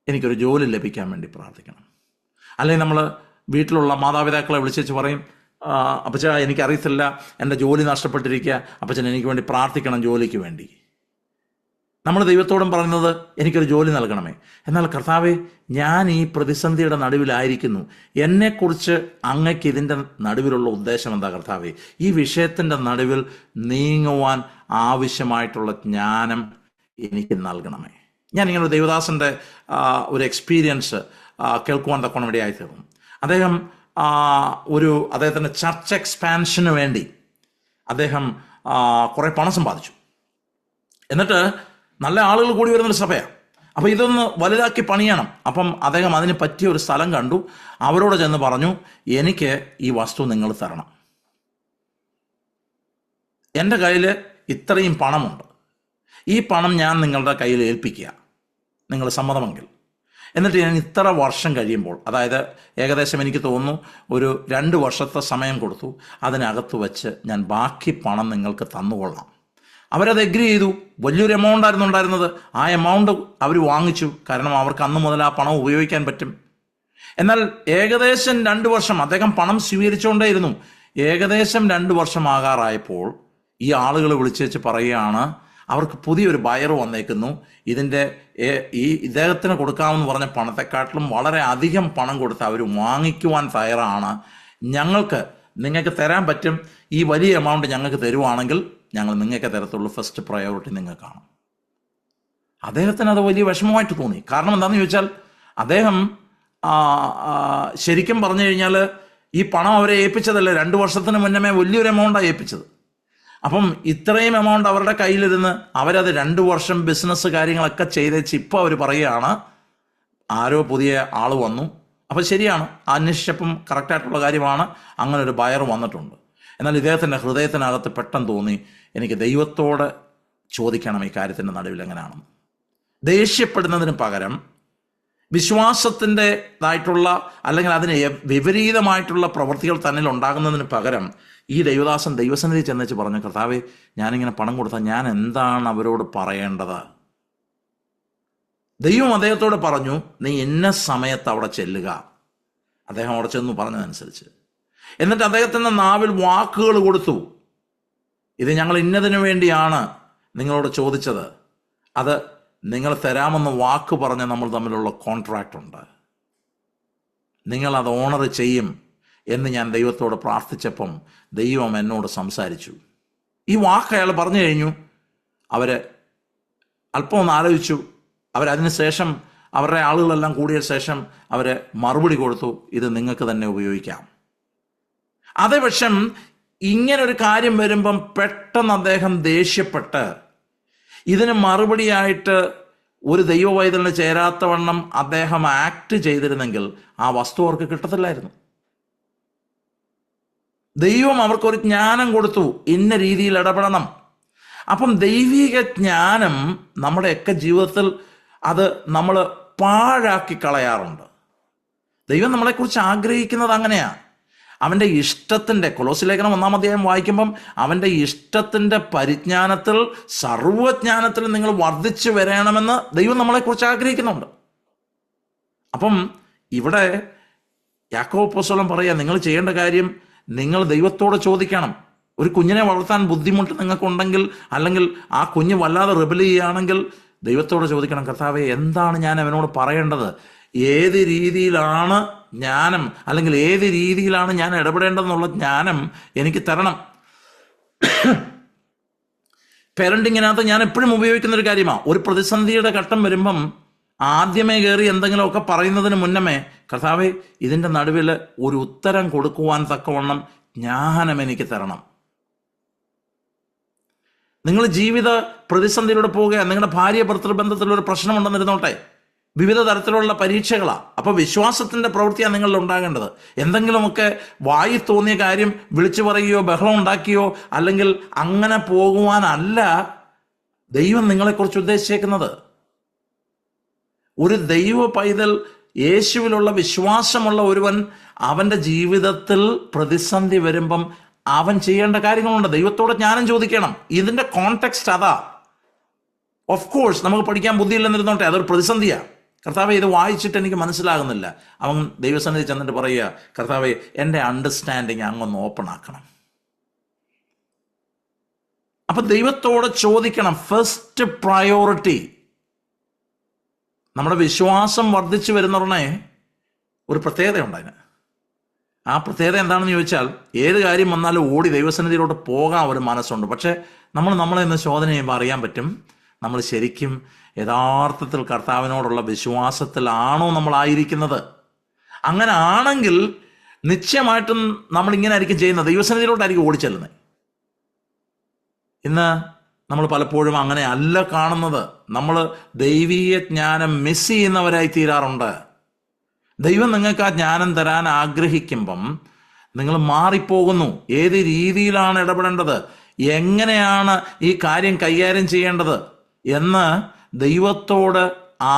എനിക്കൊരു ജോലി ലഭിക്കാൻ വേണ്ടി പ്രാർത്ഥിക്കണം. അല്ലെങ്കിൽ നമ്മൾ വീട്ടിലുള്ള മാതാപിതാക്കളെ വിളിച്ചു പറയും, അപ്പച്ച എനിക്കറിയത്തില്ല, എൻ്റെ ജോലി നഷ്ടപ്പെട്ടിരിക്കുക, അപ്പച്ചൻ എനിക്ക് വേണ്ടി പ്രാർത്ഥിക്കണം ജോലിക്ക് വേണ്ടി. നമ്മൾ ദൈവത്തോടും പറയുന്നത് എനിക്കൊരു ജോലി നൽകണമേ. എന്നാൽ കർത്താവേ, ഞാൻ ഈ പ്രതിസന്ധിയുടെ നടുവിലായിരിക്കുന്നു, എന്നെക്കുറിച്ച് അങ്ങയ്ക്ക് ഇതിൻ്റെ നടുവിലുള്ള ഉദ്ദേശം എന്താ കർത്താവേ? ഈ വിഷയത്തിൻ്റെ നടുവിൽ നീങ്ങുവാൻ ആവശ്യമായിട്ടുള്ള ജ്ഞാനം എനിക്ക് നൽകണമേ. ഞാനിങ്ങനെ ദേവദാസൻ്റെ ഒരു എക്സ്പീരിയൻസ് കേൾക്കുവാൻ തക്കോണം ഇടയായി തീർന്നു. അദ്ദേഹം അദ്ദേഹത്തിൻ്റെ ചർച്ച് എക്സ്പാൻഷന് വേണ്ടി അദ്ദേഹം കുറേ പണം സമ്പാദിച്ചു. എന്നിട്ട് നല്ല ആളുകൾ കൂടി വരുന്നൊരു സഭയാണ്. അപ്പോൾ ഇതൊന്ന് വലുതാക്കി പണിയണം. അപ്പം അദ്ദേഹം അതിന് പറ്റിയ ഒരു സ്ഥലം കണ്ടു. അവരോട് ചെന്ന് പറഞ്ഞു, എനിക്ക് ഈ വസ്തു നിങ്ങൾ തരണം, എൻ്റെ കയ്യിൽ ഇത്രയും പണമുണ്ട്, ഈ പണം ഞാൻ നിങ്ങളുടെ കയ്യിൽ ഏൽപ്പിക്കുക, നിങ്ങൾ സമ്മതമെങ്കിൽ. എന്നിട്ട് ഞാൻ ഇത്ര വർഷം കഴിയുമ്പോൾ, അതായത് ഏകദേശം എനിക്ക് തോന്നുന്നു ഒരു 2 വർഷത്തെ സമയം കൊടുത്തു, അതിനകത്ത് വെച്ച് ഞാൻ ബാക്കി പണം നിങ്ങൾക്ക് തന്നുകൊള്ളാം. അവരത് എഗ്രി ചെയ്തു. വലിയൊരു എമൗണ്ട് ആയിരുന്നു ഉണ്ടായിരുന്നത്. ആ എമൗണ്ട് അവർ വാങ്ങിച്ചു. കാരണം അവർക്ക് അന്ന് മുതൽ ആ പണം ഉപയോഗിക്കാൻ പറ്റും. എന്നാൽ ഏകദേശം 2 വർഷം അദ്ദേഹം പണം സ്വീകരിച്ചുകൊണ്ടേയിരുന്നു. ഏകദേശം 2 വർഷം ആകാറായപ്പോൾ ഈ ആളുകൾ വിളിച്ചേച്ച് പറയുകയാണ്, അവർക്ക് പുതിയൊരു ബയർ വന്നേക്കുന്നു, ഇദ്ദേഹത്തിന് കൊടുക്കാമെന്ന് പറഞ്ഞ പണത്തെക്കാട്ടിലും വളരെ അധികം പണം കൊടുത്ത് അവർ വാങ്ങിക്കുവാൻ തയ്യാറാണ്. നിങ്ങൾക്ക് തരാൻ പറ്റും, ഈ വലിയ എമൗണ്ട് ഞങ്ങൾക്ക് തരുവാണെങ്കിൽ ഞങ്ങൾ നിങ്ങൾക്ക് തരത്തുള്ളൂ, ഫസ്റ്റ് പ്രയോറിറ്റി നിങ്ങൾക്കാണ്. അദ്ദേഹത്തിന് അത് വലിയ വിഷമമായിട്ട് തോന്നി. കാരണം എന്താണെന്ന് ചോദിച്ചാൽ, അദ്ദേഹം ശരിക്കും പറഞ്ഞു കഴിഞ്ഞാൽ ഈ പണം അവരെ ഏൽപ്പിച്ചതല്ല, 2 വർഷത്തിന് മുന്നമേ വലിയൊരു എമൗണ്ടാണ് ഏൽപ്പിച്ചത്. അപ്പം ഇത്രയും എമൗണ്ട് അവരുടെ കയ്യിലിരുന്ന് അവരത് 2 വർഷം ബിസിനസ് കാര്യങ്ങളൊക്കെ ചെയ്തേച്ച് ഇപ്പോൾ അവർ പറയുകയാണ്, ആരോ പുതിയ ആൾ വന്നു. അപ്പോൾ ശരിയാണ്, അന്വേഷിച്ചപ്പം കറക്റ്റായിട്ടുള്ള കാര്യമാണ്, അങ്ങനെ ഒരു ബയർ വന്നിട്ടുണ്ട്. എന്നാൽ ഇദ്ദേഹത്തിൻ്റെ ഹൃദയത്തിനകത്ത് പെട്ടെന്ന് തോന്നി, എനിക്ക് ദൈവത്തോട് ചോദിക്കണം ഈ കാര്യത്തിൻ്റെ നടുവിൽ എങ്ങനെയാണെന്ന്. ദേഷ്യപ്പെടുന്നതിന് പകരം വിശ്വാസത്തിൻ്റെതായിട്ടുള്ള അല്ലെങ്കിൽ അതിന് വിപരീതമായിട്ടുള്ള പ്രവൃത്തികൾ തന്നിൽ ഉണ്ടാകുന്നതിന് പകരം ഈ ദൈവദാസൻ ദൈവസന്നിധി ചെന്നേച്ച് പറഞ്ഞു, കർത്താവേ, ഞാനിങ്ങനെ പണം കൊടുത്താൽ ഞാൻ എന്താണ് അവരോട് പറയേണ്ടത്? ദൈവം അദ്ദേഹത്തോട് പറഞ്ഞു, നീ ഇന്ന സമയത്ത് അവിടെ ചെല്ലുക. അദ്ദേഹം അവിടെ ചെന്നു പറഞ്ഞതനുസരിച്ച്. എന്നിട്ട് അദ്ദേഹത്തിൻ്റെ നാവിൽ വാക്കുകൾ കൊടുത്തു, ഇത് ഞങ്ങൾ ഇന്നതിനു വേണ്ടിയാണ് നിങ്ങളോട് ചോദിച്ചത്, അത് നിങ്ങൾ തരാമെന്ന് വാക്ക് പറഞ്ഞ് നമ്മൾ തമ്മിലുള്ള കോൺട്രാക്റ്റ് ഉണ്ട്, നിങ്ങളത് ഓണർ ചെയ്യും എന്ന് ഞാൻ ദൈവത്തോട് പ്രാർത്ഥിച്ചപ്പം ദൈവം എന്നോട് സംസാരിച്ചു. ഈ വാക്ക് അയാൾ പറഞ്ഞു കഴിഞ്ഞു. അവർ അല്പം ഒന്ന് ആലോചിച്ചു. അവരതിന് ശേഷം അവരുടെ ആളുകളെല്ലാം കൂടിയ ശേഷം അവർ മറുപടി കൊടുത്തു, ഇത് നിങ്ങൾക്ക് തന്നെ ഉപയോഗിക്കാം. അതേ പക്ഷം ഇങ്ങനൊരു കാര്യം വരുമ്പം പെട്ടെന്ന് അദ്ദേഹം ദേഷ്യപ്പെട്ട് ഇതിന് മറുപടിയായിട്ട് ഒരു ദൈവവൈതലിന് ചേരാത്തവണ്ണം അദ്ദേഹം ആക്ട് ചെയ്തിരുന്നെങ്കിൽ ആ വസ്തു അവർക്ക് കിട്ടത്തില്ലായിരുന്നു. ദൈവം അവർക്കൊരു ജ്ഞാനം കൊടുത്തു, ഇന്ന രീതിയിൽ ഇടപെടണം. അപ്പം ദൈവിക ജ്ഞാനം നമ്മുടെയൊക്കെ ജീവിതത്തിൽ അത് നമ്മൾ പാഴാക്കി കളയാറുണ്ട്. ദൈവം നമ്മളെക്കുറിച്ച് ആഗ്രഹിക്കുന്നത് അങ്ങനെയാണ്. അവൻ്റെ ഇഷ്ടത്തിൻ്റെ, കൊലോസ്യ ലേഖനം 1-ാം അധ്യായം വായിക്കുമ്പം, അവൻ്റെ ഇഷ്ടത്തിൻ്റെ പരിജ്ഞാനത്തിൽ, സർവജ്ഞാനത്തിൽ നിങ്ങൾ വർദ്ധിച്ചു വരണമെന്ന് ദൈവം നമ്മളെക്കുറിച്ച് ആഗ്രഹിക്കുന്നുണ്ട്. അപ്പം ഇവിടെ യാക്കോബ് അപ്പോസ്തലൻ പറയാ, നിങ്ങൾ ചെയ്യേണ്ട കാര്യം നിങ്ങൾ ദൈവത്തോട് ചോദിക്കണം. ഒരു കുഞ്ഞിനെ വളർത്താൻ ബുദ്ധിമുട്ട് നിങ്ങൾക്കുണ്ടെങ്കിൽ, അല്ലെങ്കിൽ ആ കുഞ്ഞ് വല്ലാതെ റിബൽ ചെയ്യുകയാണെങ്കിൽ ദൈവത്തോട് ചോദിക്കണം, കർത്താവേ എന്താണ് ഞാൻ അവനോട് പറയേണ്ടത്, ഏത് രീതിയിലാണ് ജ്ഞാനം, അല്ലെങ്കിൽ ഏത് രീതിയിലാണ് ഞാൻ ഇടപെടേണ്ടതെന്നുള്ള ജ്ഞാനം എനിക്ക് തരണം. പേരൻറ്റിങ്ങിനകത്ത് ഞാൻ എപ്പോഴും ഉപയോഗിക്കുന്ന ഒരു കാര്യമാണ്, ഒരു പ്രതിസന്ധിയുടെ ഘട്ടം വരുമ്പം ആദ്യമേ കയറി എന്തെങ്കിലുമൊക്കെ പറയുന്നതിന് മുന്നമേ, കർത്താവേ ഇതിൻ്റെ നടുവിൽ ഒരു ഉത്തരം കൊടുക്കുവാൻ തക്കവണ്ണം ജ്ഞാനം എനിക്ക് തരണം. നിങ്ങൾ ജീവിത പ്രതിസന്ധിയിലൂടെ പോവുക, നിങ്ങളുടെ ഭാര്യ ഭർത്തൃബന്ധത്തിലൊരു പ്രശ്നമുണ്ടെന്നിരുന്നോട്ടെ, വിവിധ തരത്തിലുള്ള പരീക്ഷകളാണ്. അപ്പോൾ വിശ്വാസത്തിൻ്റെ പ്രവൃത്തിയാണ് നിങ്ങളിൽ ഉണ്ടാകേണ്ടത്. എന്തെങ്കിലുമൊക്കെ വായി തോന്നിയ കാര്യം വിളിച്ചു പറയുകയോ ബഹളം ഉണ്ടാക്കിയോ അല്ലെങ്കിൽ അങ്ങനെ പോകുവാനല്ല ദൈവം നിങ്ങളെക്കുറിച്ച് ഉദ്ദേശിച്ചേക്കുന്നത്. ഒരു ദൈവ പൈതൽ, യേശുവിലുള്ള വിശ്വാസമുള്ള ഒരുവൻ, അവൻ്റെ ജീവിതത്തിൽ പ്രതിസന്ധി വരുമ്പം അവൻ ചെയ്യേണ്ട കാര്യങ്ങളുണ്ട്. ദൈവത്തോട് ജ്ഞാനം ചോദിക്കണം. ഇതിൻ്റെ കോണ്ടെക്സ്റ്റ് അതാ. ഓഫ് കോഴ്സ് നമുക്ക് പഠിക്കാൻ ബുദ്ധിയില്ലെന്നിരുന്നോട്ടെ, അതൊരു പ്രതിസന്ധിയാണ്. കർത്താവെ ഇത് വായിച്ചിട്ട് എനിക്ക് മനസ്സിലാകുന്നില്ല. അവൻ ദൈവസന്നിധി ചെന്നിട്ട് പറയുക, കർത്താവെ എൻ്റെ അണ്ടർസ്റ്റാൻഡിങ് അങ്ങൊന്ന് ഓപ്പൺ ആക്കണം. അപ്പം ദൈവത്തോട് ചോദിക്കണം. First priority. നമ്മുടെ വിശ്വാസം വർദ്ധിച്ചു വരുന്നവരുടെ ഒരു പ്രത്യേകതയുണ്ട്. അതിന് ആ പ്രത്യേകത എന്താണെന്ന് ചോദിച്ചാൽ, ഏത് കാര്യം വന്നാലും ഓടി ദൈവസന്നിധിയിലോട്ട് പോകാൻ ഒരു മനസ്സുണ്ട്. പക്ഷേ നമ്മളെ ഇന്ന് ശോധന ചെയ്യുമ്പോൾ അറിയാൻ പറ്റും, നമ്മൾ ശരിക്കും യഥാർത്ഥത്തിൽ കർത്താവിനോടുള്ള വിശ്വാസത്തിലാണോ നമ്മളായിരിക്കുന്നത്. അങ്ങനെ ആണെങ്കിൽ നിശ്ചയമായിട്ടും നമ്മളിങ്ങനെ ആയിരിക്കും ചെയ്യുന്നത്, ദൈവസന്നിധിയിലോട്ടായിരിക്കും ഓടിച്ചെല്ലുന്നത്. ഇന്ന് നമ്മൾ പലപ്പോഴും അങ്ങനെ അല്ല കാണുന്നത്. നമ്മൾ ദൈവീയ ജ്ഞാനം മിസ് ചെയ്യുന്നവരായി തീരാറുണ്ട്. ദൈവം നിങ്ങൾക്ക് ആ ജ്ഞാനം തരാൻ ആഗ്രഹിക്കുമ്പം നിങ്ങൾ മാറിപ്പോകുന്നു. ഏത് രീതിയിലാണ് ഇടപെടേണ്ടത്, എങ്ങനെയാണ് ഈ കാര്യം കൈകാര്യം ചെയ്യേണ്ടത് എന്ന് ദൈവത്തോട്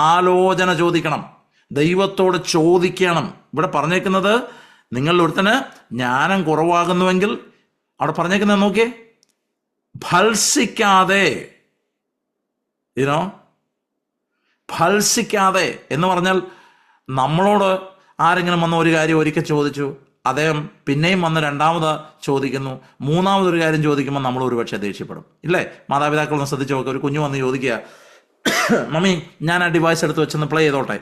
ആലോചന ചോദിക്കണം, ദൈവത്തോട് ചോദിക്കണം. ഇവിടെ പറഞ്ഞേക്കുന്നത്, നിങ്ങളിൽ ഒരുത്തന് ജ്ഞാനം കുറവാകുന്നുവെങ്കിൽ, അവിടെ പറഞ്ഞേക്കുന്നത് നോക്കിയേ, ഭത്സിക്കാതെ. ഭത്സിക്കാതെ എന്ന് പറഞ്ഞാൽ, നമ്മളോട് ആരെങ്കിലും വന്ന് ഒരു കാര്യം ഒരിക്കൽ ചോദിച്ചു, അദ്ദേഹം പിന്നെയും വന്ന് രണ്ടാമത് ചോദിക്കുന്നു, മൂന്നാമതൊരു കാര്യം ചോദിക്കുമ്പോൾ നമ്മൾ ഒരുപക്ഷെ ദേഷ്യപ്പെടും, ഇല്ലേ? മാതാപിതാക്കളൊന്ന് ശ്രദ്ധിച്ച് നോക്കുക. ഒരു കുഞ്ഞു വന്ന് ചോദിക്കുക, മമ്മി ഞാൻ ആ ഡിവൈസ് എടുത്ത് വെച്ചൊന്ന് പ്ലേ ചെയ്തോട്ടെ.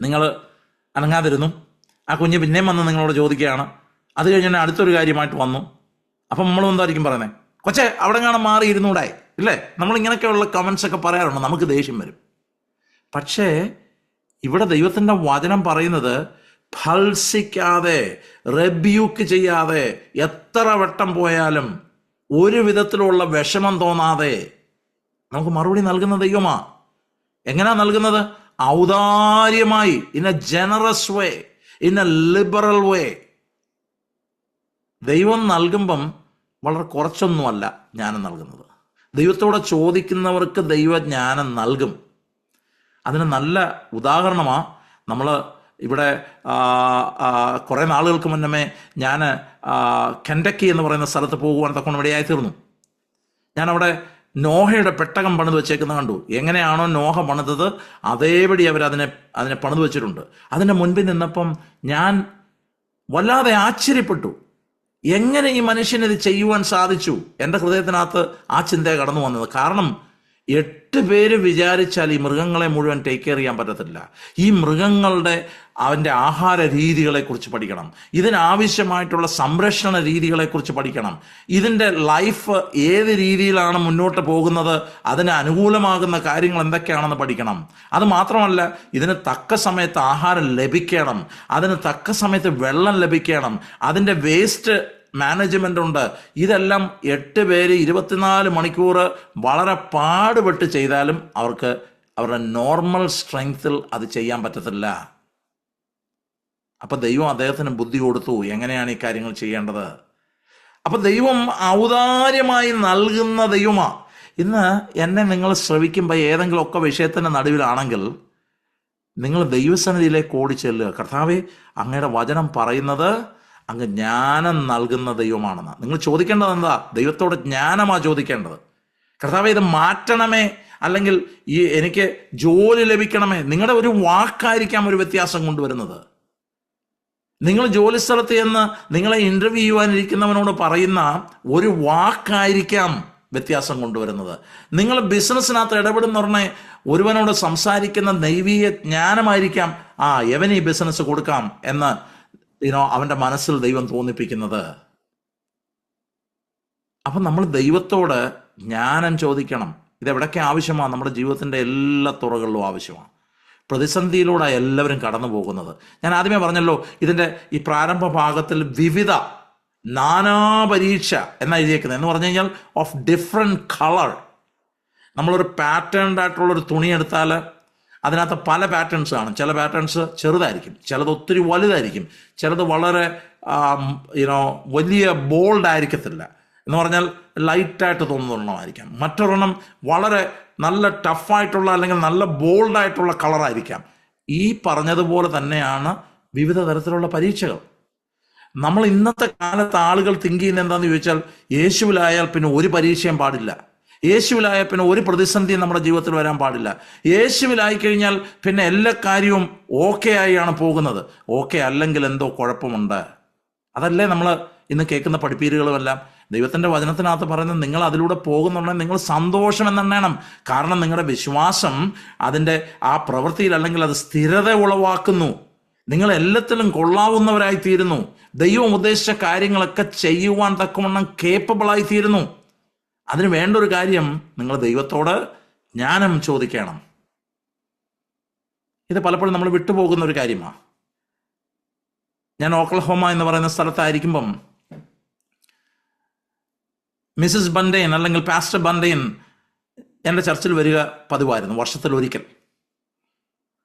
നിങ്ങൾ അനങ്ങാതിരുന്നു. ആ കുഞ്ഞ് പിന്നെയും വന്ന് നിങ്ങളോട് ചോദിക്കുകയാണ്. അത് കഴിഞ്ഞ് തന്നെ അടുത്തൊരു കാര്യമായിട്ട് വന്നു. അപ്പം നമ്മൾ എന്തായിരിക്കും പറയുന്നത്? കൊച്ചേ അവിടെ കാണാൻ മാറിയിരുന്നൂടെ, ഇല്ലേ? നമ്മളിങ്ങനെയൊക്കെയുള്ള കമൻസ് ഒക്കെ പറയാറുണ്ട്. നമുക്ക് ദേഷ്യം വരും. പക്ഷേ ഇവിടെ ദൈവത്തിൻ്റെ വചനം പറയുന്നത്, ഭത്സിക്കാതെ, റെബ്യൂക്ക് ചെയ്യാതെ, എത്ര വട്ടം പോയാലും ഒരു വിധത്തിലുള്ള വിഷമം തോന്നാതെ നമുക്ക് മറുപടി നൽകുന്ന ദൈവമാ. എങ്ങനെയാ നൽകുന്നത്? ഔദാര്യമായി, in a generous way, in a liberal way. ദൈവം നൽകുമ്പം വളരെ കുറച്ചൊന്നുമല്ല ജ്ഞാനം നൽകുന്നത്. ദൈവത്തോടെ ചോദിക്കുന്നവർക്ക് ദൈവജ്ഞാനം നൽകും. അതിന് നല്ല ഉദാഹരണമാണ്. നമ്മൾ ഇവിടെ കുറേ നാളുകൾക്ക് മുന്നമേ ഞാൻ കെൻഡക്കി എന്ന് പറയുന്ന സ്ഥലത്ത് പോകുവാൻ തക്കൊണ്ട് ഇവിടെയായി തീർന്നു. ഞാനവിടെ നോഹയുടെ പെട്ടകം പണിത് വെച്ചേക്കുന്നത് കണ്ടു. എങ്ങനെയാണോ നോഹ പണിതത് അതേപടി അതിനെ പണിത് വെച്ചിട്ടുണ്ട്. അതിൻ്റെ മുൻപിൽ നിന്നപ്പം ഞാൻ വല്ലാതെ ആശ്ചര്യപ്പെട്ടു. എങ്ങനെ ഈ മനുഷ്യന് ഇത് ചെയ്യുവാൻ സാധിച്ചു? എൻ്റെ ഹൃദയത്തിനകത്ത് ആ ചിന്തയെ കടന്നു വന്നത്. കാരണം 8 പേര് വിചാരിച്ചാൽ ഈ മൃഗങ്ങളെ മുഴുവൻ ടേക്ക് കെയർ ചെയ്യാൻ പറ്റത്തില്ല. ഈ മൃഗങ്ങളുടെ അവൻ്റെ ആഹാര രീതികളെക്കുറിച്ച് പഠിക്കണം, ഇതിനാവശ്യമായിട്ടുള്ള സംരക്ഷണ രീതികളെക്കുറിച്ച് പഠിക്കണം, ഇതിൻ്റെ ലൈഫ് ഏത് രീതിയിലാണ് മുന്നോട്ട് പോകുന്നത്, അതിന് അനുകൂലമാകുന്ന കാര്യങ്ങൾ എന്തൊക്കെയാണെന്ന് പഠിക്കണം. അത് മാത്രമല്ല, ഇതിന് തക്ക സമയത്ത് ആഹാരം ലഭിക്കണം, അതിന് തക്ക സമയത്ത് വെള്ളം ലഭിക്കണം, അതിൻ്റെ വേസ്റ്റ് മാനേജ്മെൻ്റ് ഉണ്ട്. ഇതെല്ലാം 8 പേര് 24 മണിക്കൂർ വളരെ പാടുപെട്ട് ചെയ്താലും അവർക്ക് അവരുടെ നോർമൽ സ്ട്രെങ്ത്തിൽ അത് ചെയ്യാൻ പറ്റത്തില്ല. അപ്പം ദൈവം അദ്ദേഹത്തിന് ബുദ്ധി കൊടുത്തു എങ്ങനെയാണ് ഈ കാര്യങ്ങൾ ചെയ്യേണ്ടത്. അപ്പം ദൈവം ഔദാര്യമായി നൽകുന്ന ദൈവമാണ്. ഇന്ന് എന്നെ നിങ്ങൾ ശ്രവിക്കുമ്പോൾ ഏതെങ്കിലുമൊക്കെ വിഷയത്തിൻ്റെ നടുവിലാണെങ്കിൽ നിങ്ങൾ ദൈവസന്നിധിയിലേക്ക് ഓടി ചെല്ലുക. കർത്താവേ, അങ്ങയുടെ വചനം പറയുന്നത് അങ്ങ് ജ്ഞാനം നൽകുന്ന ദൈവമാണെന്ന്. നിങ്ങൾ ചോദിക്കേണ്ടത് എന്താ? ദൈവത്തോട് ജ്ഞാനമാണ് ചോദിക്കേണ്ടത്. കർത്താവേ ഇത് മാറ്റണമേ, അല്ലെങ്കിൽ ഈ എനിക്ക് ജോലി ലഭിക്കണമേ. നിങ്ങളുടെ ഒരു വാക്കായിരിക്കാം ഒരു വ്യത്യാസം കൊണ്ടുവരുന്നത്. നിങ്ങൾ ജോലി സ്ഥലത്ത് ചെന്ന് നിങ്ങളെ ഇന്റർവ്യൂ ചെയ്യുവാനിരിക്കുന്നവനോട് പറയുന്ന ഒരു വാക്കായിരിക്കാം വ്യത്യാസം കൊണ്ടുവരുന്നത്. നിങ്ങൾ ബിസിനസ്സിനകത്ത് ഇടപെടുന്ന ഒരുവനോട് സംസാരിക്കുന്ന ദൈവീയ ജ്ഞാനമായിരിക്കാം എവന് ഈ ബിസിനസ് കൊടുക്കാം എന്ന് അവന്റെ മനസ്സിൽ ദൈവം തോന്നിപ്പിക്കുന്നത്. അപ്പം നമ്മൾ ദൈവത്തോട് ജ്ഞാനം ചോദിക്കണം. ഇതെവിടൊക്കെ ആവശ്യമാണ്? നമ്മുടെ ജീവിതത്തിൻ്റെ എല്ലാ തുറകളിലും ആവശ്യമാണ്. പ്രതിസന്ധിയിലൂടെ എല്ലാവരും കടന്നു പോകുന്നത്. ഞാൻ ആദ്യമേ പറഞ്ഞല്ലോ, ഇതിൻ്റെ ഈ പ്രാരംഭ ഭാഗത്തിൽ വിവിധ നാനാ പരീക്ഷ എന്നാ എഴുതിയേക്കുന്നത്. എന്ന് പറഞ്ഞു കഴിഞ്ഞാൽ ഓഫ് ഡിഫറെൻറ്റ് കളർ. നമ്മളൊരു പാറ്റേൺഡ് ആയിട്ടുള്ളൊരു തുണി എടുത്താൽ അതിനകത്ത് പല പാറ്റേൺസ് കാണും. ചില പാറ്റേൺസ് ചെറുതായിരിക്കും, ചിലത് ഒത്തിരി വലുതായിരിക്കും, ചിലത് വളരെ വലിയ ബോൾഡ് ആയിരിക്കത്തില്ല. എന്ന് പറഞ്ഞാൽ ലൈറ്റായിട്ട് തോന്നുന്നതായിരിക്കാം. മറ്റൊരെണ്ണം വളരെ നല്ല ടഫായിട്ടുള്ള അല്ലെങ്കിൽ നല്ല ബോൾഡായിട്ടുള്ള കളറായിരിക്കാം. ഈ പറഞ്ഞതുപോലെ തന്നെയാണ് വിവിധ തരത്തിലുള്ള പരീക്ഷകൾ. നമ്മൾ ഇന്നത്തെ കാലത്ത് ആളുകൾ തിങ്ക് ചെയ്യുന്നത് എന്താണെന്ന് ചോദിച്ചാൽ, യേശുവിലായാൽ പിന്നെ ഒരു പരീക്ഷയും പാടില്ല, യേശുവിലായാൽ പിന്നെ ഒരു പ്രതിസന്ധിയും നമ്മുടെ ജീവിതത്തിൽ വരാൻ പാടില്ല, യേശുവിലായി കഴിഞ്ഞാൽ പിന്നെ എല്ലാ കാര്യവും ഓക്കെ ആയാണ് പോകുന്നത്. ഓക്കെ അല്ലെങ്കിൽ എന്തോ കുഴപ്പമുണ്ട്. അതല്ലേ നമ്മൾ ഇന്ന് കേൾക്കുന്ന പഠിപ്പീരുകളുമെല്ലാം. ദൈവത്തിൻ്റെ വചനത്തിനകത്ത് പറയുന്നത്, നിങ്ങൾ അതിലൂടെ പോകുന്നുണ്ടെങ്കിൽ നിങ്ങൾ സന്തോഷം എന്നെണ്ണണം. കാരണം നിങ്ങളുടെ വിശ്വാസം അതിൻ്റെ ആ പ്രവൃത്തിയിൽ അല്ലെങ്കിൽ അത് സ്ഥിരത ഉളവാക്കുന്നു. നിങ്ങൾ എല്ലാത്തിലും കൊള്ളാവുന്നവരായി തീരുന്നു. ദൈവം ഉദ്ദേശിച്ച കാര്യങ്ങളൊക്കെ ചെയ്യുവാൻ തക്കവണ്ണം കേപ്പബിളായി തീരുന്നു. അതിന് വേണ്ട ഒരു കാര്യം, നിങ്ങൾ ദൈവത്തോട് ജ്ഞാനം ചോദിക്കണം. ഇത് പലപ്പോഴും നമ്മൾ വിട്ടുപോകുന്ന ഒരു കാര്യമാണ്. ഞാൻ ഓക്ലഹോമ എന്ന് പറയുന്ന സ്ഥലത്തായിരിക്കുമ്പം മിസ്സസ് ബണ്ടൈൻ അല്ലെങ്കിൽ പാസ്റ്റർ ബണ്ടൈൻ എൻ്റെ ചർച്ചിൽ വരിക പതിവായിരുന്നു, വർഷത്തിൽ ഒരിക്കൽ.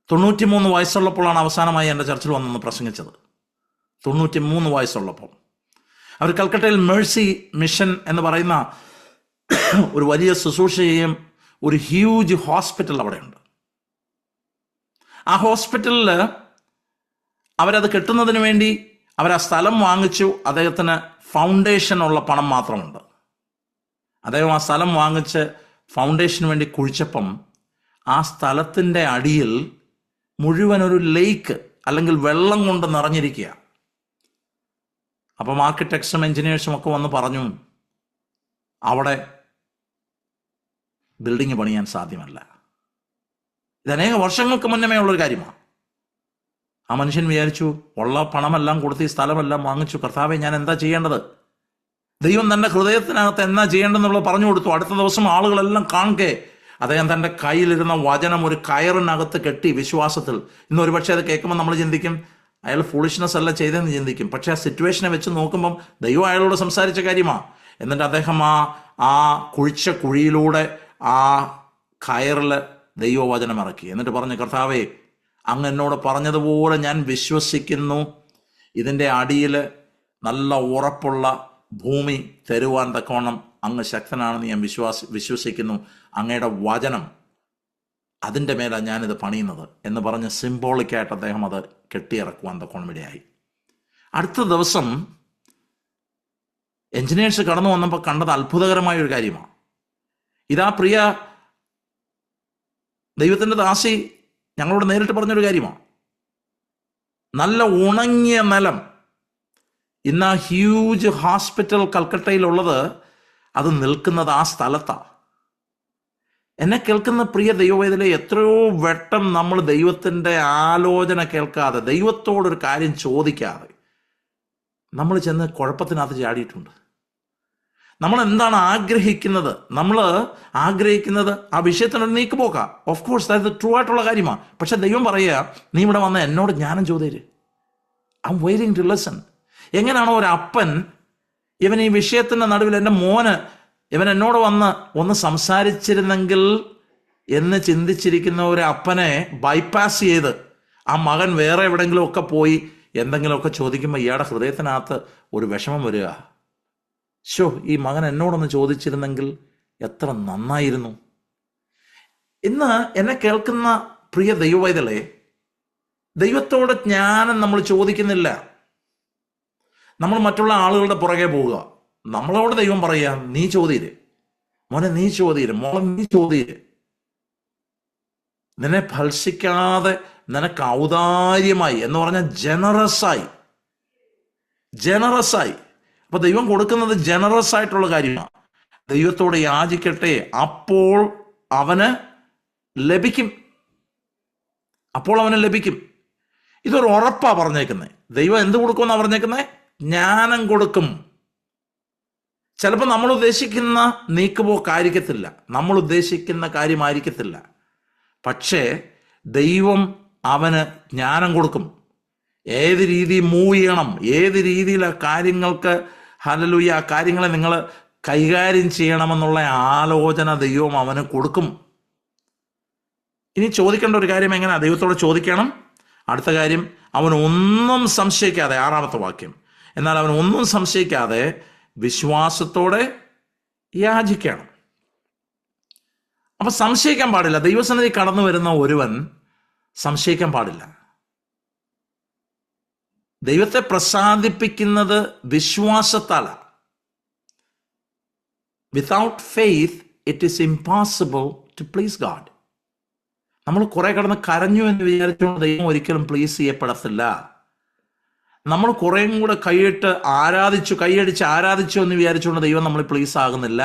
93 വയസ്സുള്ളപ്പോഴാണ് അവസാനമായി എൻ്റെ ചർച്ചിൽ വന്നെന്ന് പ്രസംഗിച്ചത്. 93 വയസ്സുള്ളപ്പോൾ. അവർ കൽക്കട്ടയിൽ മേഴ്സി മിഷൻ എന്ന് പറയുന്ന ഒരു വലിയ ശുശ്രൂഷയും ഒരു ഹ്യൂജ് ഹോസ്പിറ്റൽ അവിടെയുണ്ട്. ആ ഹോസ്പിറ്റലിൽ അവരത് കെട്ടുന്നതിന് വേണ്ടി അവർ ആ സ്ഥലം വാങ്ങിച്ചു. അദ്ദേഹത്തിന് ഫൗണ്ടേഷനുള്ള പണം മാത്രമുണ്ട്. അദ്ദേഹം ആ സ്ഥലം വാങ്ങിച്ച് ഫൗണ്ടേഷന് വേണ്ടി കുഴിച്ചപ്പം ആ സ്ഥലത്തിൻ്റെ അടിയിൽ മുഴുവൻ ഒരു ലേക്ക് അല്ലെങ്കിൽ വെള്ളം കൊണ്ട് നിറഞ്ഞിരിക്കുക. അപ്പം ആർക്കിടെക്ട്സും എഞ്ചിനീയേഴ്സും ഒക്കെ വന്ന് പറഞ്ഞു, അവിടെ ബിൽഡിങ് പണിയാൻ സാധ്യമല്ല. ഇത് അനേക വർഷങ്ങൾക്ക് മുന്നമേ ഉള്ളൊരു കാര്യമാണ്. ആ മനുഷ്യൻ വിചാരിച്ചു, ഉള്ള പണമെല്ലാം കൊടുത്ത് ഈ സ്ഥലമെല്ലാം വാങ്ങിച്ചു, കർത്താവെ ഞാൻ എന്താ ചെയ്യേണ്ടത്? ദൈവം തൻ്റെ ഹൃദയത്തിനകത്ത് എന്നാ ചെയ്യേണ്ടതെന്നുള്ളത് പറഞ്ഞു കൊടുത്തു. അടുത്ത ദിവസം ആളുകളെല്ലാം കാണുകെ അദ്ദേഹം തൻ്റെ കയ്യിലിരുന്ന വചനം ഒരു കയറിനകത്ത് കെട്ടി വിശ്വാസത്തിൽ. ഇന്ന് ഒരുപക്ഷെ അത് കേൾക്കുമ്പോൾ നമ്മൾ ചിന്തിക്കും, അയാൾ ഫൂളിഷ്നെസ് അല്ല ചെയ്തതെന്ന് ചിന്തിക്കും. പക്ഷെ ആ സിറ്റുവേഷനെ വെച്ച് നോക്കുമ്പം ദൈവം അയാളോട് സംസാരിച്ച കാര്യമാണ്. എന്നിട്ട് അദ്ദേഹം ആ കുഴിച്ച കുഴിയിലൂടെ ആ കയറിൽ ദൈവവചനം ഇറക്കി. എന്നിട്ട് പറഞ്ഞു, കർത്താവേ അങ്ങ് എന്നോട് പറഞ്ഞതുപോലെ ഞാൻ വിശ്വസിക്കുന്നു. ഇതിൻ്റെ അടിയിൽ നല്ല ഉറപ്പുള്ള ഭൂമി തരുവാൻ തക്കവണ്ണം അങ്ങ് ശക്തനാണെന്ന് ഞാൻ വിശ്വസിക്കുന്നു. അങ്ങയുടെ വചനം അതിൻ്റെ മേലാണ് ഞാനിത് പണിയുന്നത് എന്ന് പറഞ്ഞ് സിംബോളിക്കായിട്ട് അദ്ദേഹം അത് കെട്ടിയിറക്കുവാൻ തക്കവണ്ണം ഇടയായി. അടുത്ത ദിവസം എഞ്ചിനീയേഴ്സ് കടന്നു വന്നപ്പോൾ കണ്ടത് അത്ഭുതകരമായ ഒരു കാര്യമാണ്. ഇതാ പ്രിയ ദൈവത്തിൻ്റെ ദാസി ഞങ്ങളോട് നേരിട്ട് പറഞ്ഞൊരു കാര്യമാണ്. നല്ല ഉണങ്ങിയ നിലം. ഇന്ന് ആ ഹ്യൂജ് ഹോസ്പിറ്റൽ കൽക്കട്ടയിലുള്ളത് അത് നിൽക്കുന്നത് ആ സ്ഥലത്താണ്. എന്നെ കേൾക്കുന്ന പ്രിയ ദൈവവേദന, എത്രയോ വട്ടം നമ്മൾ ദൈവത്തിൻ്റെ ആലോചന കേൾക്കാതെ, ദൈവത്തോടൊരു കാര്യം ചോദിക്കാതെ നമ്മൾ ചെന്ന് കുഴപ്പത്തിനകത്ത് ചാടിയിട്ടുണ്ട്. നമ്മൾ എന്താണ് ആഗ്രഹിക്കുന്നത്? നമ്മൾ ആഗ്രഹിക്കുന്നത് ആ വിഷയത്തിനൊരു നീക്കുപോക്കാം. ഓഫ് കോഴ്സ് അത് ട്രൂ ആയിട്ടുള്ള കാര്യമാണ്. പക്ഷെ ദൈവം പറയുക, നീ ഇവിടെ വന്ന് എന്നോട് ജ്ഞാനം ചോദിര്. I am waiting to listen. എങ്ങനെയാണോ ഒരു അപ്പൻ, ഇവൻ ഈ വിഷയത്തിൻ്റെ നടുവിൽ എൻ്റെ മോന് ഇവൻ എന്നോട് വന്ന് ഒന്ന് സംസാരിച്ചിരുന്നെങ്കിൽ എന്ന് ചിന്തിച്ചിരിക്കുന്ന ഒരു അപ്പനെ ബൈപ്പാസ് ചെയ്ത് ആ മകൻ വേറെ എവിടെയെങ്കിലും ഒക്കെ പോയി എന്തെങ്കിലുമൊക്കെ ചോദിക്കുമ്പോൾ ഇയാളുടെ ഹൃദയത്തിനകത്ത് ഒരു വിഷമം വരിക. ഈ മകൻ എന്നോടൊന്ന് ചോദിച്ചിരുന്നെങ്കിൽ എത്ര നന്നായിരുന്നു. ഇന്ന് എന്നെ കേൾക്കുന്ന പ്രിയ ദൈവവൈതലേ, ദൈവത്തോട് ജ്ഞാനം നമ്മൾ ചോദിക്കുന്നില്ല. നമ്മൾ മറ്റുള്ള ആളുകളുടെ പുറകെ പോവുക. നമ്മളോട് ദൈവം പറയുക, നീ ചോദിര്. മോനെ നീ ചോദ്യം, മോളെ നീ ചോദ്യം. നിന്നെ ഭത്സിക്കാതെ നിനക്ക് ഔദാര്യമായി എന്ന് പറഞ്ഞാൽ ജനറസായി. അപ്പൊ ദൈവം കൊടുക്കുന്നത് ജനറസ് ആയിട്ടുള്ള കാര്യമാണ്. ദൈവത്തോട് യാചിക്കട്ടെ, അപ്പോൾ അവന് ലഭിക്കും. ഇതൊരു ഉറപ്പാ പറഞ്ഞേക്കുന്നത്. ദൈവം എന്ത് കൊടുക്കുമെന്നാ പറഞ്ഞേക്കുന്നത്? ജ്ഞാനം കൊടുക്കും. ചിലപ്പോൾ നമ്മൾ ഉദ്ദേശിക്കുന്ന നീക്കുപോക്കായിരിക്കത്തില്ല, നമ്മൾ ഉദ്ദേശിക്കുന്ന കാര്യമായിരിക്കത്തില്ല. പക്ഷേ ദൈവം അവന് ജ്ഞാനം കൊടുക്കും. ഏത് രീതി മൂവ് ചെയ്യണം, ഏത് രീതിയിൽ ആ കാര്യങ്ങൾക്ക് ഹല്ലേലൂയ ആ കാര്യങ്ങളെ നിങ്ങൾ കൈകാര്യം ചെയ്യണമെന്നുള്ള ആലോചന ദൈവം അവന് കൊടുക്കും. ഇനി ചോദിക്കേണ്ട ഒരു കാര്യം എങ്ങനെയാ ദൈവത്തോട് ചോദിക്കണം? അടുത്ത കാര്യം, അവൻ ഒന്നും സംശയിക്കാതെ, 6-ാമത്തെ വാക്യം, എന്നാൽ അവൻ ഒന്നും സംശയിക്കാതെ വിശ്വാസത്തോടെ യാചിക്കണം. അപ്പൊ സംശയിക്കാൻ പാടില്ല. ദൈവസന്നിധി കടന്നു വരുന്ന ഒരുവൻ സംശയിക്കാൻ പാടില്ല. ദൈവത്തെ പ്രസാദിപ്പിക്കുന്നത് വിശ്വാസത്താലാണ്. Without faith it is impossible to please God. നമ്മൾ കുറെ കടന്ന് കരഞ്ഞു എന്ന് വിചാരിച്ചുകൊണ്ട് ദൈവം ഒരിക്കലും പ്ലീസ് ചെയ്യപ്പെടത്തില്ല. നമ്മൾ കുറേയും കൂടെ കൈയടിച്ച് ആരാധിച്ചു എന്ന് വിചാരിച്ചുകൊണ്ട് ദൈവം നമ്മൾ പ്ലീസ് ആകുന്നില്ല.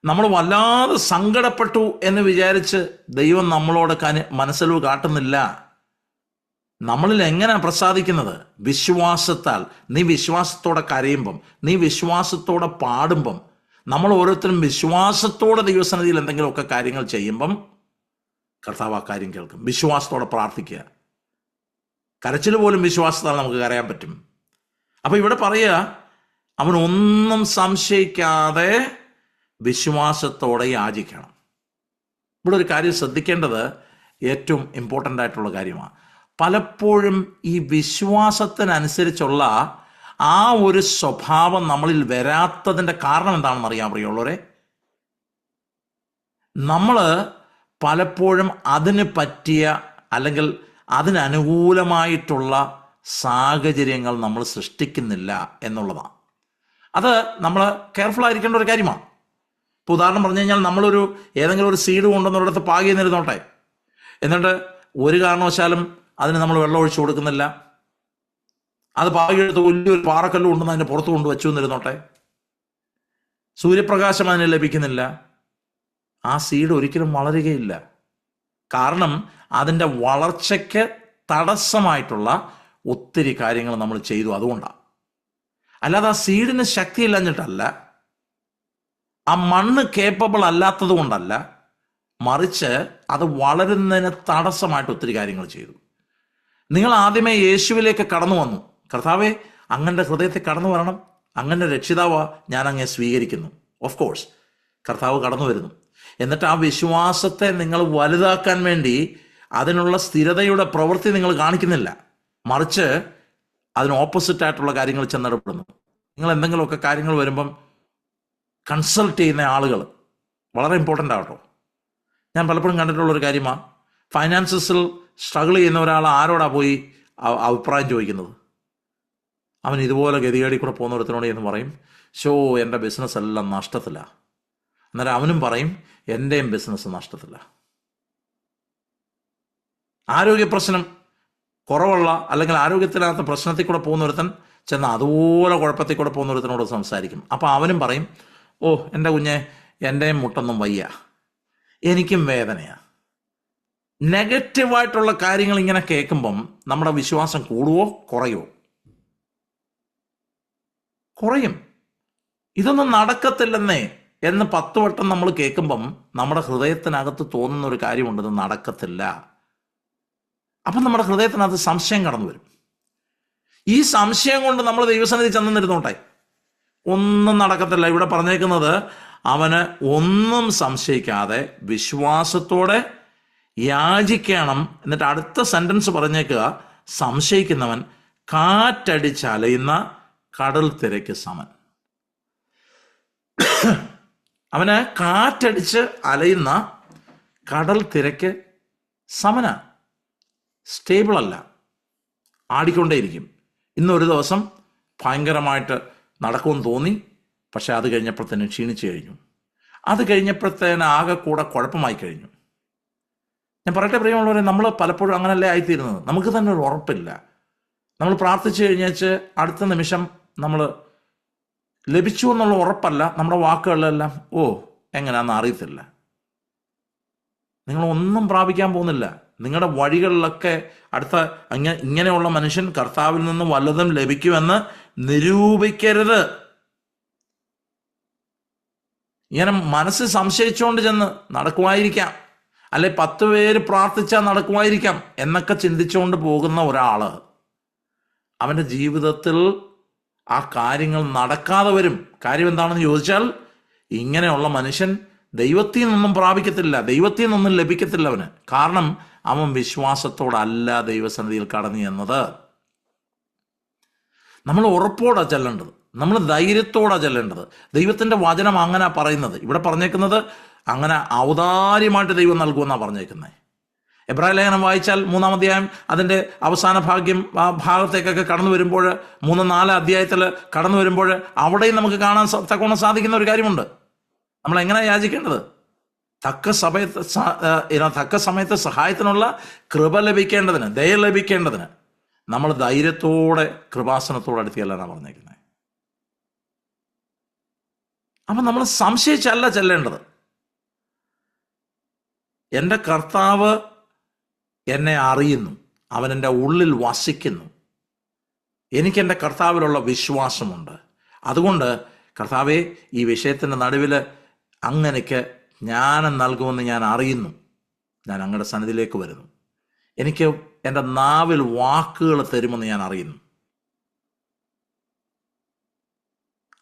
നമ്മൾ വല്ലാതെ സങ്കടപ്പെട്ടു എന്ന് വിചാരിച്ച് ദൈവം നമ്മളോട് മനസ്സലിവ് കാട്ടുന്നില്ല. നമ്മളിൽ എങ്ങനെയാണ് പ്രസാദിക്കുന്നത്? വിശ്വാസത്താൽ. നീ വിശ്വാസത്തോടെ കരയുമ്പം, നീ വിശ്വാസത്തോടെ പാടുമ്പം, നമ്മൾ ഓരോരുത്തരും വിശ്വാസത്തോടെ ദൈവസന്നിധിയിൽ എന്തെങ്കിലുമൊക്കെ കാര്യങ്ങൾ ചെയ്യുമ്പം കർത്താവ് ആ കാര്യം കേൾക്കും. വിശ്വാസത്തോടെ പ്രാർത്ഥിക്കുക. കരച്ചിൽ പോലും വിശ്വാസത്താൽ നമുക്ക് കരയാൻ പറ്റും. അപ്പൊ ഇവിടെ പറയുക, അവൻ ഒന്നും സംശയിക്കാതെ വിശ്വാസത്തോടെ യാചിക്കണം. ഇവിടെ ഒരു കാര്യം ശ്രദ്ധിക്കേണ്ടത് ഏറ്റവും ഇമ്പോർട്ടൻ്റ് ആയിട്ടുള്ള കാര്യമാണ്. പലപ്പോഴും ഈ വിശ്വാസത്തിനനുസരിച്ചുള്ള ആ ഒരു സ്വഭാവം നമ്മളിൽ വരാത്തതിൻ്റെ കാരണം എന്താണെന്ന് അറിയാൻ പ്രിയമുള്ളവരെ? നമ്മൾ പലപ്പോഴും അതിന് പറ്റിയ അല്ലെങ്കിൽ അതിനനുകൂലമായിട്ടുള്ള സാഹചര്യങ്ങൾ നമ്മൾ സൃഷ്ടിക്കുന്നില്ല എന്നുള്ളതാണ്. അത് നമ്മൾ കെയർഫുൾ ആയിരിക്കേണ്ട ഒരു കാര്യമാണ്. ഇപ്പോൾ ഉദാഹരണം പറഞ്ഞു കഴിഞ്ഞാൽ, നമ്മളൊരു ഏതെങ്കിലും ഒരു സീഡ് കൊണ്ടുവന്നിടത്ത് പാകിയെന്നിരുന്നോട്ടെ, എന്നിട്ട് ഒരു കാരണവശാലും അതിന് നമ്മൾ വെള്ളം ഒഴിച്ചു കൊടുക്കുന്നില്ല, അത് പാകിയെടുത്ത് വലിയൊരു പാറക്കല്ല് കൊണ്ടുവന്ന് അതിൻ്റെ പുറത്ത് കൊണ്ട് വെച്ചു എന്നിരുന്നോട്ടെ, സൂര്യപ്രകാശം അതിന് ലഭിക്കുന്നില്ല, ആ സീഡ് ഒരിക്കലും വളരുകയില്ല. കാരണം അതിൻ്റെ വളർച്ചയ്ക്ക് തടസ്സമായിട്ടുള്ള ഒത്തിരി കാര്യങ്ങൾ നമ്മൾ ചെയ്തു. അതുകൊണ്ടാണ്. അല്ലാതെ ആ സീഡിന് ശക്തിയില്ലഞ്ഞിട്ടല്ല, ആ മണ്ണ് കേപ്പബിൾ അല്ലാത്തത് കൊണ്ടല്ല, മറിച്ച് അത് വളരുന്നതിന് തടസ്സമായിട്ട് ഒത്തിരി കാര്യങ്ങൾ ചെയ്തു. നിങ്ങൾ ആദ്യമേ യേശുവിലേക്ക് കടന്നു വന്നു. കർത്താവെ, അങ്ങൻ്റെ ഹൃദയത്തിൽ കടന്നു വരണം, അങ്ങൻ്റെ രക്ഷിതാവ് ഞാൻ അങ്ങേ സ്വീകരിക്കുന്നു. ഓഫ് കോഴ്സ് കർത്താവ് കടന്നു വരുന്നു. എന്നിട്ട് ആ വിശ്വാസത്തെ നിങ്ങൾ വലുതാക്കാൻ വേണ്ടി അതിനുള്ള സ്ഥിരതയുടെ പ്രവൃത്തി നിങ്ങൾ കാണിക്കുന്നില്ല, മറിച്ച് അതിന് ഓപ്പോസിറ്റ് ആയിട്ടുള്ള കാര്യങ്ങൾ ചെന്നിടപെടുന്നു. നിങ്ങൾ എന്തെങ്കിലുമൊക്കെ കാര്യങ്ങൾ വരുമ്പം കൺസൾട്ട് ചെയ്യുന്ന ആളുകൾ വളരെ ഇമ്പോർട്ടൻ്റ് ആട്ടോ. ഞാൻ പലപ്പോഴും കണ്ടിട്ടുള്ളൊരു കാര്യമാണ്, ഫൈനാൻസസിൽ സ്ട്രഗിൾ ചെയ്യുന്ന ഒരാൾ ആരോടാ പോയി അഭിപ്രായം ചോദിക്കുന്നത്? അവൻ ഇതുപോലെ ഗതികേടി കൂടെ പോകുന്നവരത്തിനോട് എന്ന് പറയും, എൻ്റെ ബിസിനസ് എല്ലാം നഷ്ടത്തിലാണ്. അന്നേരം അവനും പറയും, എൻ്റെയും ബിസിനസ് നഷ്ടത്തിലാണ്. ആരോഗ്യ പ്രശ്നം കുറവുള്ള അല്ലെങ്കിൽ ആരോഗ്യത്തിനകത്ത് പ്രശ്നത്തിൽ കൂടെ പോകുന്നൊരുത്തൻ ചെന്ന് അതുപോലെ കുഴപ്പത്തിൽ കൂടെ പോകുന്നൊരുത്തനോട് സംസാരിക്കും. അപ്പോൾ അവനും പറയും, എൻ്റെ കുഞ്ഞെ, എൻ്റെയും മുട്ടൊന്നും വയ്യ, എനിക്കും വേദനയാണ്. നെഗറ്റീവായിട്ടുള്ള കാര്യങ്ങൾ ഇങ്ങനെ കേൾക്കുമ്പം നമ്മുടെ വിശ്വാസം കൂടുവോ കുറയുമോ? കുറയും. ഇതൊന്നും നടക്കത്തില്ലെന്നേ എന്ന് 10 വട്ടം നമ്മൾ കേൾക്കുമ്പം നമ്മുടെ ഹൃദയത്തിനകത്ത് തോന്നുന്ന ഒരു കാര്യമുണ്ട്, ഇത് നടക്കത്തില്ല. അപ്പം നമ്മുടെ ഹൃദയത്തിനകത്ത് സംശയം കടന്നു വരും. ഈ സംശയം കൊണ്ട് നമ്മൾ ദൈവസന്നിധി ചെന്നിരുന്നോട്ടെ, ഒന്നും നടക്കത്തില്ല. ഇവിടെ പറഞ്ഞേക്കുന്നത്, അവന് ഒന്നും സംശയിക്കാതെ വിശ്വാസത്തോടെ യാചിക്കണം. എന്നിട്ട് അടുത്ത സെന്റൻസ് പറഞ്ഞേക്കുക, സംശയിക്കുന്നവൻ കാറ്റടിച്ചലയുന്ന കടൽ തിരക്ക് സമൻ. അവന് കാറ്റടിച്ച് അലയുന്ന കടൽ തിരക്ക് സമന. സ്റ്റേബിൾ അല്ല, ആടിക്കൊണ്ടേയിരിക്കും. ഇന്നൊരു ദിവസം ഭയങ്കരമായിട്ട് നടക്കുമെന്ന് തോന്നി, പക്ഷെ അത് കഴിഞ്ഞപ്പോഴത്തേന് ക്ഷീണിച്ചു കഴിഞ്ഞു. അത് കഴിഞ്ഞപ്പോഴത്തേന് ആകെ കൂടെ കുഴപ്പമായി കഴിഞ്ഞു. ഞാൻ പറയട്ടെ പ്രിയമുള്ളവരെ, നമ്മൾ പലപ്പോഴും അങ്ങനല്ലേ ആയിത്തീരുന്നത്. നമുക്ക് തന്നെ ഒരു ഉറപ്പില്ല. നമ്മൾ പ്രാർത്ഥിച്ചു കഴിഞ്ഞേച്ച് അടുത്ത നിമിഷം നമ്മൾ ലഭിച്ചു എന്നുള്ള ഉറപ്പല്ല, നമ്മുടെ വാക്കുകളിലെല്ലാം എങ്ങനെയാണെന്ന് അറിയത്തില്ല. നിങ്ങളൊന്നും പ്രാപിക്കാൻ പോകുന്നില്ല. നിങ്ങളുടെ വഴികളിലൊക്കെ അടുത്ത ഇങ്ങനെയുള്ള മനുഷ്യൻ കർത്താവിൽ നിന്ന് വല്ലതും ലഭിക്കുമെന്ന് നിരൂപിക്കരുത്. ഇങ്ങനെ മനസ്സ് സംശയിച്ചുകൊണ്ട് ചെന്ന് നടക്കുമായിരിക്കാം, അല്ലെ 10 പേര് പ്രാർത്ഥിച്ചാൽ നടക്കുമായിരിക്കാം എന്നൊക്കെ ചിന്തിച്ചുകൊണ്ട് പോകുന്ന ഒരാള് അവൻ്റെ ജീവിതത്തിൽ ആ കാര്യങ്ങൾ നടക്കാതെ വരും. കാര്യം എന്താണെന്ന് ചോദിച്ചാൽ, ഇങ്ങനെയുള്ള മനുഷ്യൻ ദൈവത്തിൽ നിന്നും പ്രാപിക്കത്തില്ല, ദൈവത്തിൽ നിന്നും ലഭിക്കത്തില്ല അവന്. കാരണം അവൻ വിശ്വാസത്തോടല്ല ദൈവസന്നിധിയിൽ കടന്നു എന്നത്. നമ്മൾ ഉറപ്പോടെ ചെല്ലേണ്ടത്, നമ്മൾ ധൈര്യത്തോടെ ചെല്ലേണ്ടത്. ദൈവത്തിൻ്റെ വചനം അങ്ങനെ പറയുന്നത്. ഇവിടെ പറഞ്ഞേക്കുന്നത് അങ്ങനെ ഔദാര്യമായിട്ട് ദൈവം നൽകുമെന്നാണ് പറഞ്ഞേക്കുന്നത്. എബ്രായ ലേഖനം വായിച്ചാൽ 3-ാം അധ്യായം അതിൻ്റെ അവസാന ഭാഗത്തേക്കൊക്കെ കടന്നു വരുമ്പോൾ, 3-4 അധ്യായത്തിൽ കടന്നു വരുമ്പോൾ അവിടെയും നമുക്ക് കാണാൻ തക്കവണ്ണം സാധിക്കുന്ന ഒരു കാര്യമുണ്ട്. നമ്മൾ എങ്ങനെയാണ് യാചിക്കേണ്ടത്? തക്ക സമയത്ത് സഹായത്തിനുള്ള കൃപ ലഭിക്കേണ്ടതിന്, ദയ ലഭിക്കേണ്ടതിന് നമ്മൾ ധൈര്യത്തോടെ കൃപാസനത്തോടെ അടുത്തിയല്ലാണ് പറഞ്ഞേക്കുന്നത്. അപ്പം നമ്മൾ സംശയിച്ചല്ല ചെല്ലേണ്ടത്. എൻ്റെ കർത്താവ് എന്നെ അറിയുന്നു, അവൻ എൻ്റെ ഉള്ളിൽ വസിക്കുന്നു, എനിക്കെൻ്റെ കർത്താവിലുള്ള വിശ്വാസമുണ്ട്. അതുകൊണ്ട് കർത്താവെ, ഈ വിഷയത്തിൻ്റെ നടുവിൽ അങ്ങനെക്ക് ജ്ഞാനം നൽകുമെന്ന് ഞാൻ അറിയുന്നു. ഞാൻ അങ്ങയുടെ സന്നിധിയിലേക്ക് വരുന്നു. എനിക്ക് എൻ്റെ നാവിൽ വാക്കുകൾ തരുമെന്ന് ഞാൻ അറിയുന്നു.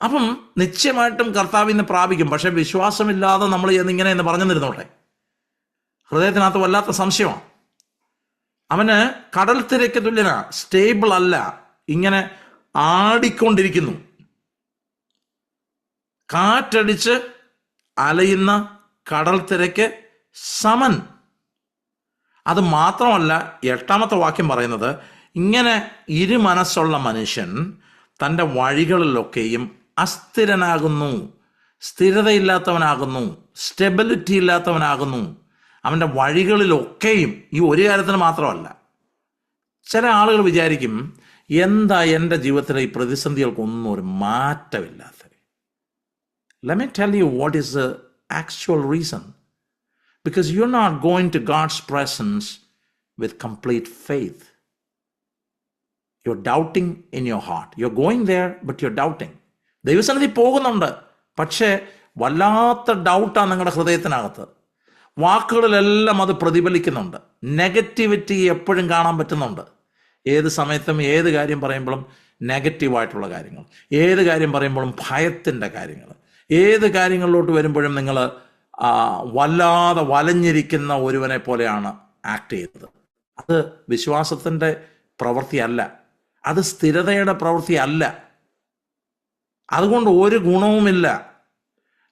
അപ്പം നിശ്ചയമായിട്ടും കർത്താവിൽ നിന്ന് പ്രാപിക്കും. പക്ഷെ വിശ്വാസമില്ലാതെ നമ്മൾ ഇങ്ങനെ എന്ന് പറഞ്ഞു തരുന്നോട്ടെ, ഹൃദയത്തിനകത്ത് വല്ലാത്ത സംശയമാണ്. അവന് കടൽ തിരക്ക് തുല്യനാ, സ്റ്റേബിൾ അല്ല, ഇങ്ങനെ ആടിക്കൊണ്ടിരിക്കുന്നു. കാറ്റടിച്ച് അലയുന്ന കടൽ തിരക്ക് സമൻ. അത് മാത്രമല്ല, 8-ാമത്തെ വാക്യം പറയുന്നത്, ഇങ്ങനെ ഇരുമനസ്സുള്ള മനുഷ്യൻ തൻ്റെ വഴികളിലൊക്കെയും അസ്ഥിരനാകുന്നു, സ്ഥിരതയില്ലാത്തവനാകുന്നു, സ്റ്റെബിലിറ്റി ഇല്ലാത്തവനാകുന്നു. അവൻ്റെ വഴികളിലൊക്കെയും, ഈ ഒരു കാര്യത്തിന് മാത്രമല്ല. ചില ആളുകൾ വിചാരിക്കും, എന്താ എൻ്റെ ജീവിതത്തിലെ ഈ പ്രതിസന്ധികൾക്കൊന്നും ഒരു മാറ്റമില്ലാത്ത. Let me tell you what is the actual reason. Because you're not going to God's presence with complete faith. You're doubting in your heart. You're going there, but you're doubting. ദൈവസന്നിധി പോകുന്നുണ്ട്, പക്ഷേ വല്ലാത്ത ഡൗട്ടാണ് നിങ്ങളുടെ ഹൃദയത്തിനകത്ത്. വാക്കുകളിലെല്ലാം അത് പ്രതിഫലിക്കുന്നുണ്ട്. നെഗറ്റിവിറ്റി എപ്പോഴും കാണാൻ പറ്റുന്നുണ്ട്. ഏത് സമയത്തും ഏത് കാര്യം പറയുമ്പോഴും നെഗറ്റീവായിട്ടുള്ള കാര്യങ്ങൾ, ഏത് കാര്യം പറയുമ്പോഴും ഭയത്തിൻ്റെ കാര്യങ്ങൾ, ഏത് കാര്യങ്ങളിലോട്ട് വരുമ്പോഴും നിങ്ങൾ വല്ലാതെ വലഞ്ഞിരിക്കുന്ന ഒരുവനെ പോലെയാണ് ആക്ട് ചെയ്യുന്നത്. അത് വിശ്വാസത്തിൻ്റെ പ്രവൃത്തിയല്ല, അത് സ്ഥിരതയുടെ പ്രവൃത്തിയല്ല. അതുകൊണ്ട് ഒരു ഗുണവുമില്ല.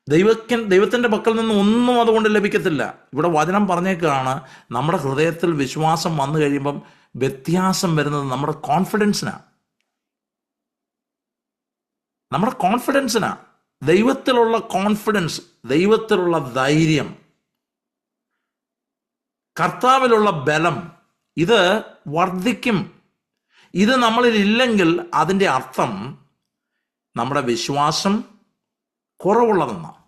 ദൈവത്തിൻ്റെ പക്കൽ നിന്ന് ഒന്നും അതുകൊണ്ട് ലഭിക്കത്തില്ല. ഇവിടെ വചനം പറഞ്ഞേക്കാണ്, നമ്മുടെ ഹൃദയത്തിൽ വിശ്വാസം വന്നു കഴിയുമ്പം വ്യത്യാസം വരുന്നത് നമ്മുടെ കോൺഫിഡൻസിനാണ്. നമ്മുടെ കോൺഫിഡൻസിനാണ്. ദൈവത്തിലുള്ള കോൺഫിഡൻസ്, ദൈവത്തിലുള്ള ധൈര്യം, കർത്താവിലുള്ള ബലം, ഇത് വർദ്ധിക്കും. ഇത് നമ്മളിൽ ഇല്ലെങ്കിൽ അതിൻ്റെ അർത്ഥം നമ്മുടെ വിശ്വാസം കുറവുള്ളതെന്നാണ്.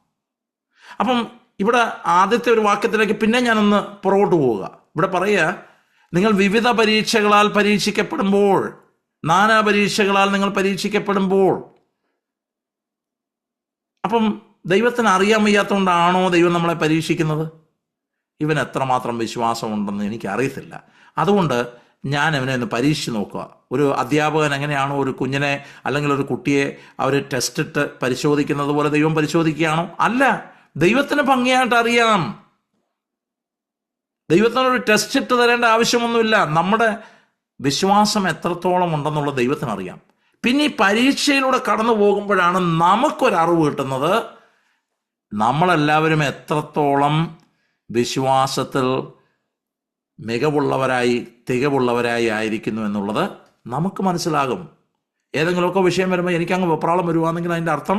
അപ്പം ഇവിടെ ആദ്യത്തെ ഒരു വാക്യത്തിലേക്ക് പിന്നെ ഞാനൊന്ന് പുറകോട്ട് പോവുക. ഇവിടെ പറയുക, നിങ്ങൾ വിവിധ പരീക്ഷകളാൽ പരീക്ഷിക്കപ്പെടുമ്പോൾ, നാനാ പരീക്ഷകളാൽ നിങ്ങൾ പരീക്ഷിക്കപ്പെടുമ്പോൾ. അപ്പം ദൈവത്തിന് അറിയാൻ വയ്യാത്തതുകൊണ്ടാണോ ദൈവം നമ്മളെ പരീക്ഷിക്കുന്നത്? ഇവന് എത്രമാത്രം വിശ്വാസമുണ്ടെന്ന് എനിക്കറിയത്തില്ല, അതുകൊണ്ട് ഞാൻ ഇവനെ ഒന്ന് പരീക്ഷിച്ച് നോക്കുക. ഒരു അധ്യാപകൻ എങ്ങനെയാണോ ഒരു കുഞ്ഞിനെ അല്ലെങ്കിൽ ഒരു കുട്ടിയെ അവർ ടെസ്റ്റ് ഇട്ട് പരിശോധിക്കുന്നത് പോലെ ദൈവം പരിശോധിക്കുകയാണോ? അല്ല. ദൈവത്തിന് ഭംഗിയായിട്ട് അറിയാം. ദൈവത്തിനൊരു ടെസ്റ്റ് ഇട്ട് തരേണ്ട ആവശ്യമൊന്നുമില്ല. നമ്മുടെ വിശ്വാസം എത്രത്തോളം ഉണ്ടെന്നുള്ളത് ദൈവത്തിനറിയാം. പിന്നെ ഈ പരീക്ഷയിലൂടെ കടന്നു പോകുമ്പോഴാണ് നമുക്കൊരറിവ് കിട്ടുന്നത്, നമ്മളെല്ലാവരും എത്രത്തോളം വിശ്വാസത്തിൽ മികവുള്ളവരായി തികവുള്ളവരായി ആയിരിക്കുന്നു എന്നുള്ളത് നമുക്ക് മനസ്സിലാകും. ഏതെങ്കിലുമൊക്കെ വിഷയം വരുമ്പോൾ എനിക്കങ്ങ് വെപ്രാളം വരുവാണെങ്കിൽ അതിൻ്റെ അർത്ഥം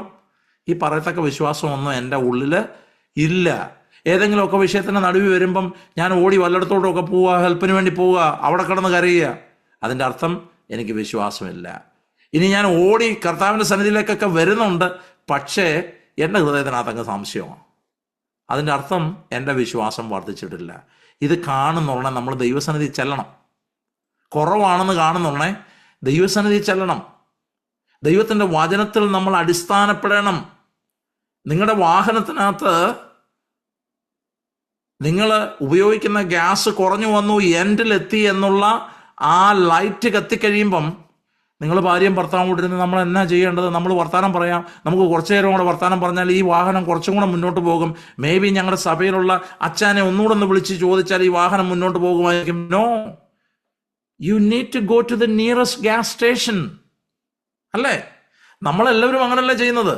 ഈ പറയത്തക്ക വിശ്വാസമൊന്നും എൻ്റെ ഉള്ളിൽ ഇല്ല. ഏതെങ്കിലുമൊക്കെ വിഷയത്തിൻ്റെ നടുവിൽ വരുമ്പം ഞാൻ ഓടി വല്ലയിടത്തോട്ടൊക്കെ പോവുക, ഹെൽപ്പിന് വേണ്ടി പോവുക, അവിടെ കിടന്ന് കരയുക. അതിൻ്റെ അർത്ഥം എനിക്ക് വിശ്വാസമില്ല. ഇനി ഞാൻ ഓടി കർത്താവിൻ്റെ സന്നിധിയിലേക്കൊക്കെ വരുന്നുണ്ട്, പക്ഷേ എൻ്റെ ഹൃദയത്തിനകത്ത് അങ്ങ് സംശയമാണ്. അതിൻ്റെ അർത്ഥം എൻ്റെ വിശ്വാസം വർദ്ധിച്ചിട്ടില്ല. ഇത് കാണുന്നുടനെ നമ്മൾ ദൈവസന്നിധി ചെല്ലണം. കുറവാണെന്ന് കാണുന്നുടനെ ദൈവസന്നിധി ചെല്ലണം. ദൈവത്തിൻ്റെ വചനത്തിൽ നമ്മൾ അടിസ്ഥാനപ്പെടണം. നിങ്ങളുടെ വാഹനത്തിനകത്ത് നിങ്ങൾ ഉപയോഗിക്കുന്ന ഗ്യാസ് കുറഞ്ഞു വന്നു, എൻഡിലെത്തി എന്നുള്ള ആ ലൈറ്റ് കത്തിക്കഴിയുമ്പം നിങ്ങൾ ഭാര്യയും ഭർത്താവും കൂടി ഇരുന്ന് നമ്മൾ എന്നാ ചെയ്യേണ്ടത്? നമ്മൾ വർത്താനം പറയാം. നമുക്ക് കുറച്ചു നേരം കൂടെ വർത്താനം പറഞ്ഞാൽ ഈ വാഹനം കുറച്ചും കൂടെ മുന്നോട്ട് പോകും. മേ ബി ഞങ്ങളുടെ സഭയിലുള്ള അച്ഛനെ ഒന്നുകൂടെ ഒന്ന് വിളിച്ച് ചോദിച്ചാൽ ഈ വാഹനം മുന്നോട്ട് പോകുമായിരിക്കും. No, you need to go to the nearest gas station. അല്ലേ? നമ്മളെല്ലാവരും അങ്ങനല്ലേ ചെയ്യുന്നത്.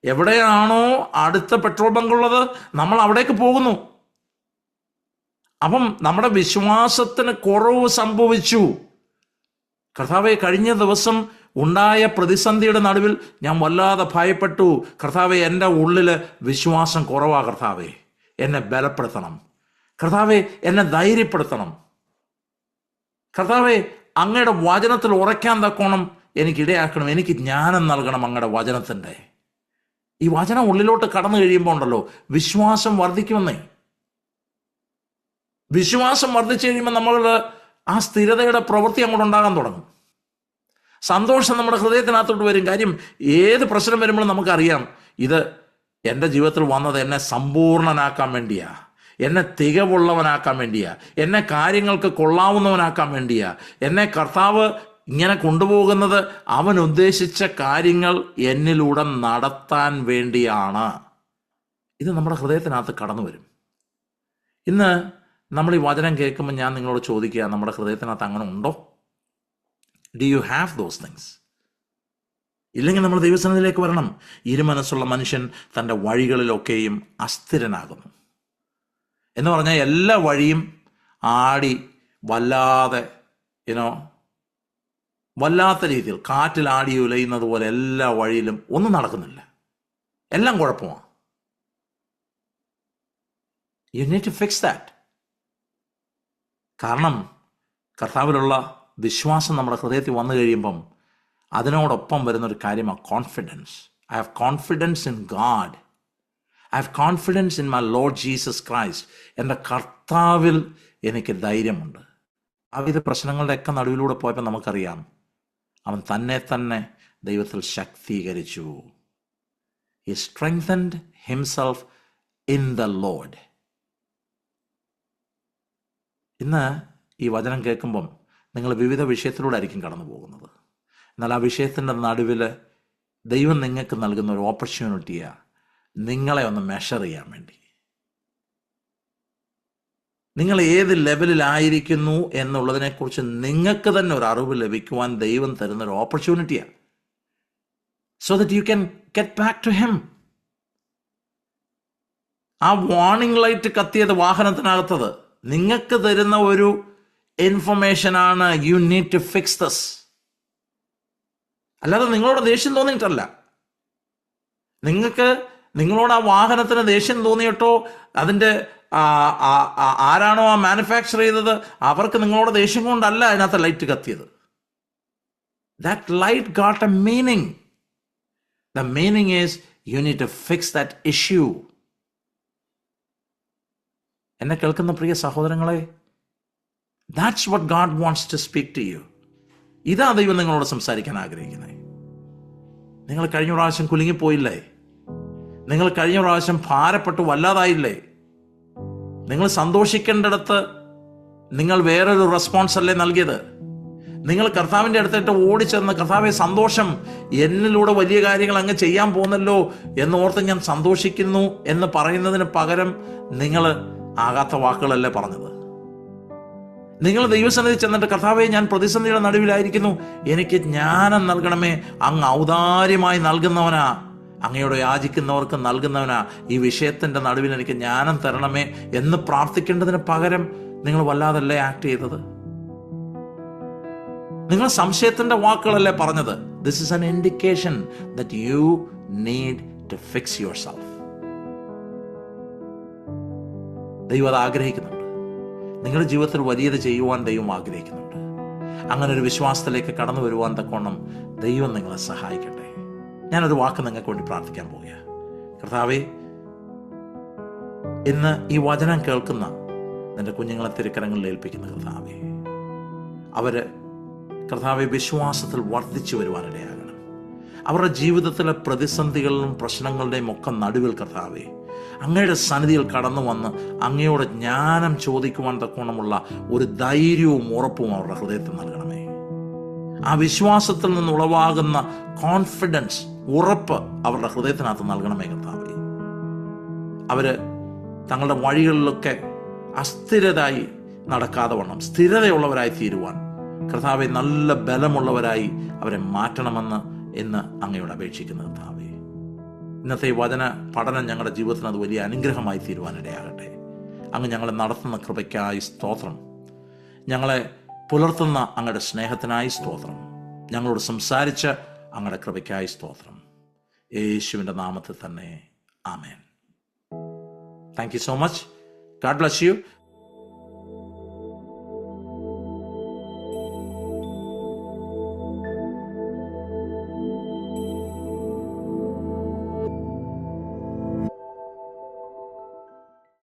എവിടെയാണോ അടുത്ത പെട്രോൾ ബങ്ക് ഉള്ളത് നമ്മൾ അവിടേക്ക് പോകുന്നു. അപ്പം നമ്മുടെ വിശ്വാസത്തിന് കുറവ് സംഭവിച്ചു. കർത്താവെ, കഴിഞ്ഞ ദിവസം ഉണ്ടായ പ്രതിസന്ധിയുടെ നടുവിൽ ഞാൻ വല്ലാതെ ഭയപ്പെട്ടു. കർത്താവെ, എൻ്റെ ഉള്ളിൽ വിശ്വാസം കുറവാ. കർത്താവെ, എന്നെ ബലപ്പെടുത്തണം. കർത്താവെ, എന്നെ ധൈര്യപ്പെടുത്തണം. കർത്താവെ, അങ്ങയുടെ വചനത്തിൽ ഉറയ്ക്കാൻ തക്കോണം എനിക്കിടയാക്കണം. എനിക്ക് ജ്ഞാനം നൽകണം അങ്ങയുടെ വചനത്തിൻ്റെ. ഈ വചനം ഉള്ളിലോട്ട് കടന്നു കഴിയുമ്പോൾ ഉണ്ടല്ലോ, വിശ്വാസം വർദ്ധിക്കുമെന്നേ. വിശ്വാസം വർദ്ധിച്ചു കഴിയുമ്പോൾ നമ്മളുടെ ആ സ്ഥിരതയുടെ പ്രവൃത്തി അങ്ങോട്ട് ഉണ്ടാകാൻ തുടങ്ങും. സന്തോഷം നമ്മുടെ ഹൃദയത്തിനകത്തോട്ട് വരും. കാര്യം ഏത് പ്രശ്നം വരുമ്പോഴും നമുക്കറിയാം, ഇത് എൻ്റെ ജീവിതത്തിൽ വന്നത് എന്നെ സമ്പൂർണ്ണനാക്കാൻ വേണ്ടിയാ, എന്നെ തികവുള്ളവനാക്കാൻ വേണ്ടിയാ, എന്നെ കാര്യങ്ങൾക്ക് കൊള്ളാവുന്നവനാക്കാൻ വേണ്ടിയാ, എന്നെ കർത്താവ് ഇങ്ങനെ കൊണ്ടുപോകുന്നത് അവൻ ഉദ്ദേശിച്ച കാര്യങ്ങൾ എന്നിലൂടെ നടത്താൻ വേണ്ടിയാണ്. ഇത് നമ്മുടെ ഹൃദയത്തിനകത്ത് കടന്നു വരും. ഇന്ന് നമ്മൾ ഈ വചനം കേൾക്കുമ്പോൾ ഞാൻ നിങ്ങളോട് ചോദിക്കുക, നമ്മുടെ ഹൃദയത്തിനകത്ത് അങ്ങനെ ഉണ്ടോ? Do you have those things? ഇല്ലെങ്കിൽ നമ്മൾ ദൈവസന്നിധിയിലേക്ക് വരണം. ഇരുമനസ്സുള്ള മനുഷ്യൻ തൻ്റെ വഴികളിലൊക്കെയും അസ്ഥിരനാകുന്നു എന്ന് പറഞ്ഞാൽ എല്ലാ വഴിയും ആടി വല്ലാതെ വല്ലാത്ത രീതിയിൽ കാറ്റിൽ ആടി ഉലയുന്നത് പോലെ എല്ലാ വഴിയിലും ഒന്നും നടക്കുന്നില്ല, എല്ലാം കുഴപ്പമാണ്. You need to fix that. കാരണം കർത്താവിലുള്ള വിശ്വാസം നമ്മുടെ ഹൃദയത്തിൽ വന്നു കഴിയുമ്പം അതിനോടൊപ്പം വരുന്നൊരു കാര്യമാണ് confidence. I have confidence in God. I have confidence in my Lord Jesus Christ. എൻ്റെ കർത്താവിൽ എനിക്ക് ധൈര്യമുണ്ട്. വിവിധ പ്രശ്നങ്ങളുടെയൊക്കെ നടുവിലൂടെ പോയപ്പോൾ നമുക്കറിയാം, അവൻ തന്നെ ദൈവത്തിൽ ശക്തീകരിച്ചു. He strengthened himself in the Lord. ഇന്ന് ഈ വചനം കേൾക്കുമ്പം നിങ്ങൾ വിവിധ വിഷയത്തിലൂടെ ആയിരിക്കും കടന്നു പോകുന്നത്. എന്നാൽ ആ വിഷയത്തിൻ്റെ നടുവിൽ ദൈവം നിങ്ങൾക്ക് നൽകുന്ന ഒരു ഓപ്പർച്യൂണിറ്റിയാണ് നിങ്ങളെ ഒന്ന് മെഷർ ചെയ്യാൻ വേണ്ടി. നിങ്ങൾ ഏത് ലെവലിലായിരിക്കുന്നു എന്നുള്ളതിനെക്കുറിച്ച് നിങ്ങൾക്ക് തന്നെ ഒരു അറിവ് ലഭിക്കുവാൻ ദൈവം തരുന്നൊരു ഓപ്പർച്യൂണിറ്റിയാണ്. So that you can get back to him. ആ വാർണിംഗ് ലൈറ്റ് കത്തിയത് വാഹനത്തിനകത്തത് നിങ്ങൾക്ക് തരുന്ന ഒരു ഇൻഫർമേഷനാണ്. You need to fix this. അല്ലാതെ നിങ്ങളോട് ദേഷ്യം തോന്നിയിട്ടല്ല. നിങ്ങളോട് ആ വാഹനത്തിന് ദേഷ്യം തോന്നിയിട്ടോ അതിൻ്റെ ആരാണോ ആ മാനുഫാക്ചർ ചെയ്തത് അവർക്ക് നിങ്ങളോട് ദേഷ്യം കൊണ്ടല്ല അതിനകത്ത് ലൈറ്റ് കത്തിയത്. That light got a meaning. The meaning is you need to fix that issue. എന്നെ കേൾക്കുന്ന പ്രിയ സഹോദരങ്ങളെ, that's what God wants to speak to you. ഇതാ ദൈവം നിങ്ങളോട് സംസാരിക്കാൻ ആഗ്രഹിക്കുന്നത്. നിങ്ങൾ കഴിഞ്ഞ പ്രാവശ്യം കുലുങ്ങിപ്പോയില്ലേ? നിങ്ങൾ കഴിഞ്ഞ പ്രാവശ്യം ഭാരപ്പെട്ട് വല്ലാതായില്ലേ? നിങ്ങൾ സന്തോഷിക്കേണ്ടിടത്ത് നിങ്ങൾ വേറൊരു റെസ്പോൺസ് അല്ലേ നൽകിയത്? നിങ്ങൾ കർത്താവിൻ്റെ അടുത്തിട്ട് ഓടിച്ചെന്ന്, കർത്താവെ സന്തോഷം, എന്നിലൂടെ വലിയ കാര്യങ്ങൾ അങ്ങ് ചെയ്യാൻ പോകുന്നല്ലോ എന്നോർത്ത് ഞാൻ സന്തോഷിക്കുന്നു എന്ന് പറയുന്നതിന് പകരം നിങ്ങൾ ആകാത്ത വാക്കുകളല്ലേ പറഞ്ഞത്? നിങ്ങൾ ദൈവസന്നിധി ചെന്നിട്ട്, കർത്താവെ ഞാൻ പ്രതിസന്ധിയുടെ നടുവിലായിരിക്കുന്നു, എനിക്ക് ജ്ഞാനം നൽകണമേ, അങ്ങ് ഔദാര്യമായി നൽകുന്നവനാ, അങ്ങയോട് യാചിക്കുന്നവർക്ക് നൽകുന്നവനാ, ഈ വിഷയത്തിൻ്റെ നടുവിൽ എനിക്ക് ജ്ഞാനം തരണമേ എന്ന് പ്രാർത്ഥിക്കേണ്ടതിന് പകരം നിങ്ങൾ വല്ലാതല്ലേ ആക്ട് ചെയ്തത്? നിങ്ങൾ സംശയത്തിൻ്റെ വാക്കുകളല്ലേ പറഞ്ഞത്? This is an indication that you need to fix yourself. ദൈവം അത് ആഗ്രഹിക്കുന്നുണ്ട്. നിങ്ങളുടെ ജീവിതത്തിൽ വലിയത് ചെയ്യുവാൻ ദൈവം ആഗ്രഹിക്കുന്നുണ്ട്. അങ്ങനെ ഒരു വിശ്വാസത്തിലേക്ക് കടന്നു വരുവാൻ തക്കോണം ദൈവം നിങ്ങളെ സഹായിക്കട്ടെ. ഞാനൊരു വാക്ക് നിങ്ങൾക്ക് വേണ്ടി പ്രാർത്ഥിക്കാൻ പോവുക. കർത്താവേ, ഇന്ന് ഈ വചനം കേൾക്കുന്ന നിന്റെ കുഞ്ഞുങ്ങളെ തിരുക്കരങ്ങളിൽ ഏൽപ്പിക്കുന്ന കർത്താവേ, അവര് കർത്താവെ വിശ്വാസത്തിൽ വർദ്ധിച്ചു വരുവാനിടയാകണം. അവരുടെ ജീവിതത്തിലെ പ്രതിസന്ധികളിലും പ്രശ്നങ്ങളുടെയും ഒക്കെ നടുവിൽ കർത്താവെ അങ്ങയുടെ സന്നിധിയിൽ കടന്നു വന്ന് അങ്ങയോട് ജ്ഞാനം ചോദിക്കുവാൻ തക്കോണമുള്ള ഒരു ധൈര്യവും ഉറപ്പും അവരുടെ ഹൃദയത്തിൽ നൽകണമേ. ആ വിശ്വാസത്തിൽ നിന്ന് ഉളവാകുന്ന കോൺഫിഡൻസ്, ഉറപ്പ് അവരുടെ ഹൃദയത്തിനകത്ത് നൽകണമേ കർത്താവേ. അവര് തങ്ങളുടെ വഴികളിലൊക്കെ അസ്ഥിരരായി നടക്കാതെ വണ്ണം സ്ഥിരതയുള്ളവരായി തീരുവാൻ കർത്താവെ നല്ല ബലമുള്ളവരായി അവരെ മാറ്റണമെന്ന് ഇന്ന് അങ്ങയോട് അപേക്ഷിക്കുന്ന കർത്താവേ, ഇന്നത്തെ ഈ വചന പഠനം ഞങ്ങളുടെ ജീവിതത്തിന് അത് വലിയ അനുഗ്രഹമായി തീരുവാനിടയാകട്ടെ. അങ്ങ് ഞങ്ങളെ നടത്തുന്ന കൃപയ്ക്കായി സ്തോത്രം. ഞങ്ങളെ പുലർത്തുന്ന അങ്ങയുടെ സ്നേഹത്തിനായി സ്തോത്രം. ഞങ്ങളോട് സംസാരിച്ച അങ്ങയുടെ കൃപയ്ക്കായി സ്തോത്രം. യേശുവിൻ്റെ നാമത്തിൽ തന്നെ ആമേൻ. Thank you so much. God bless you.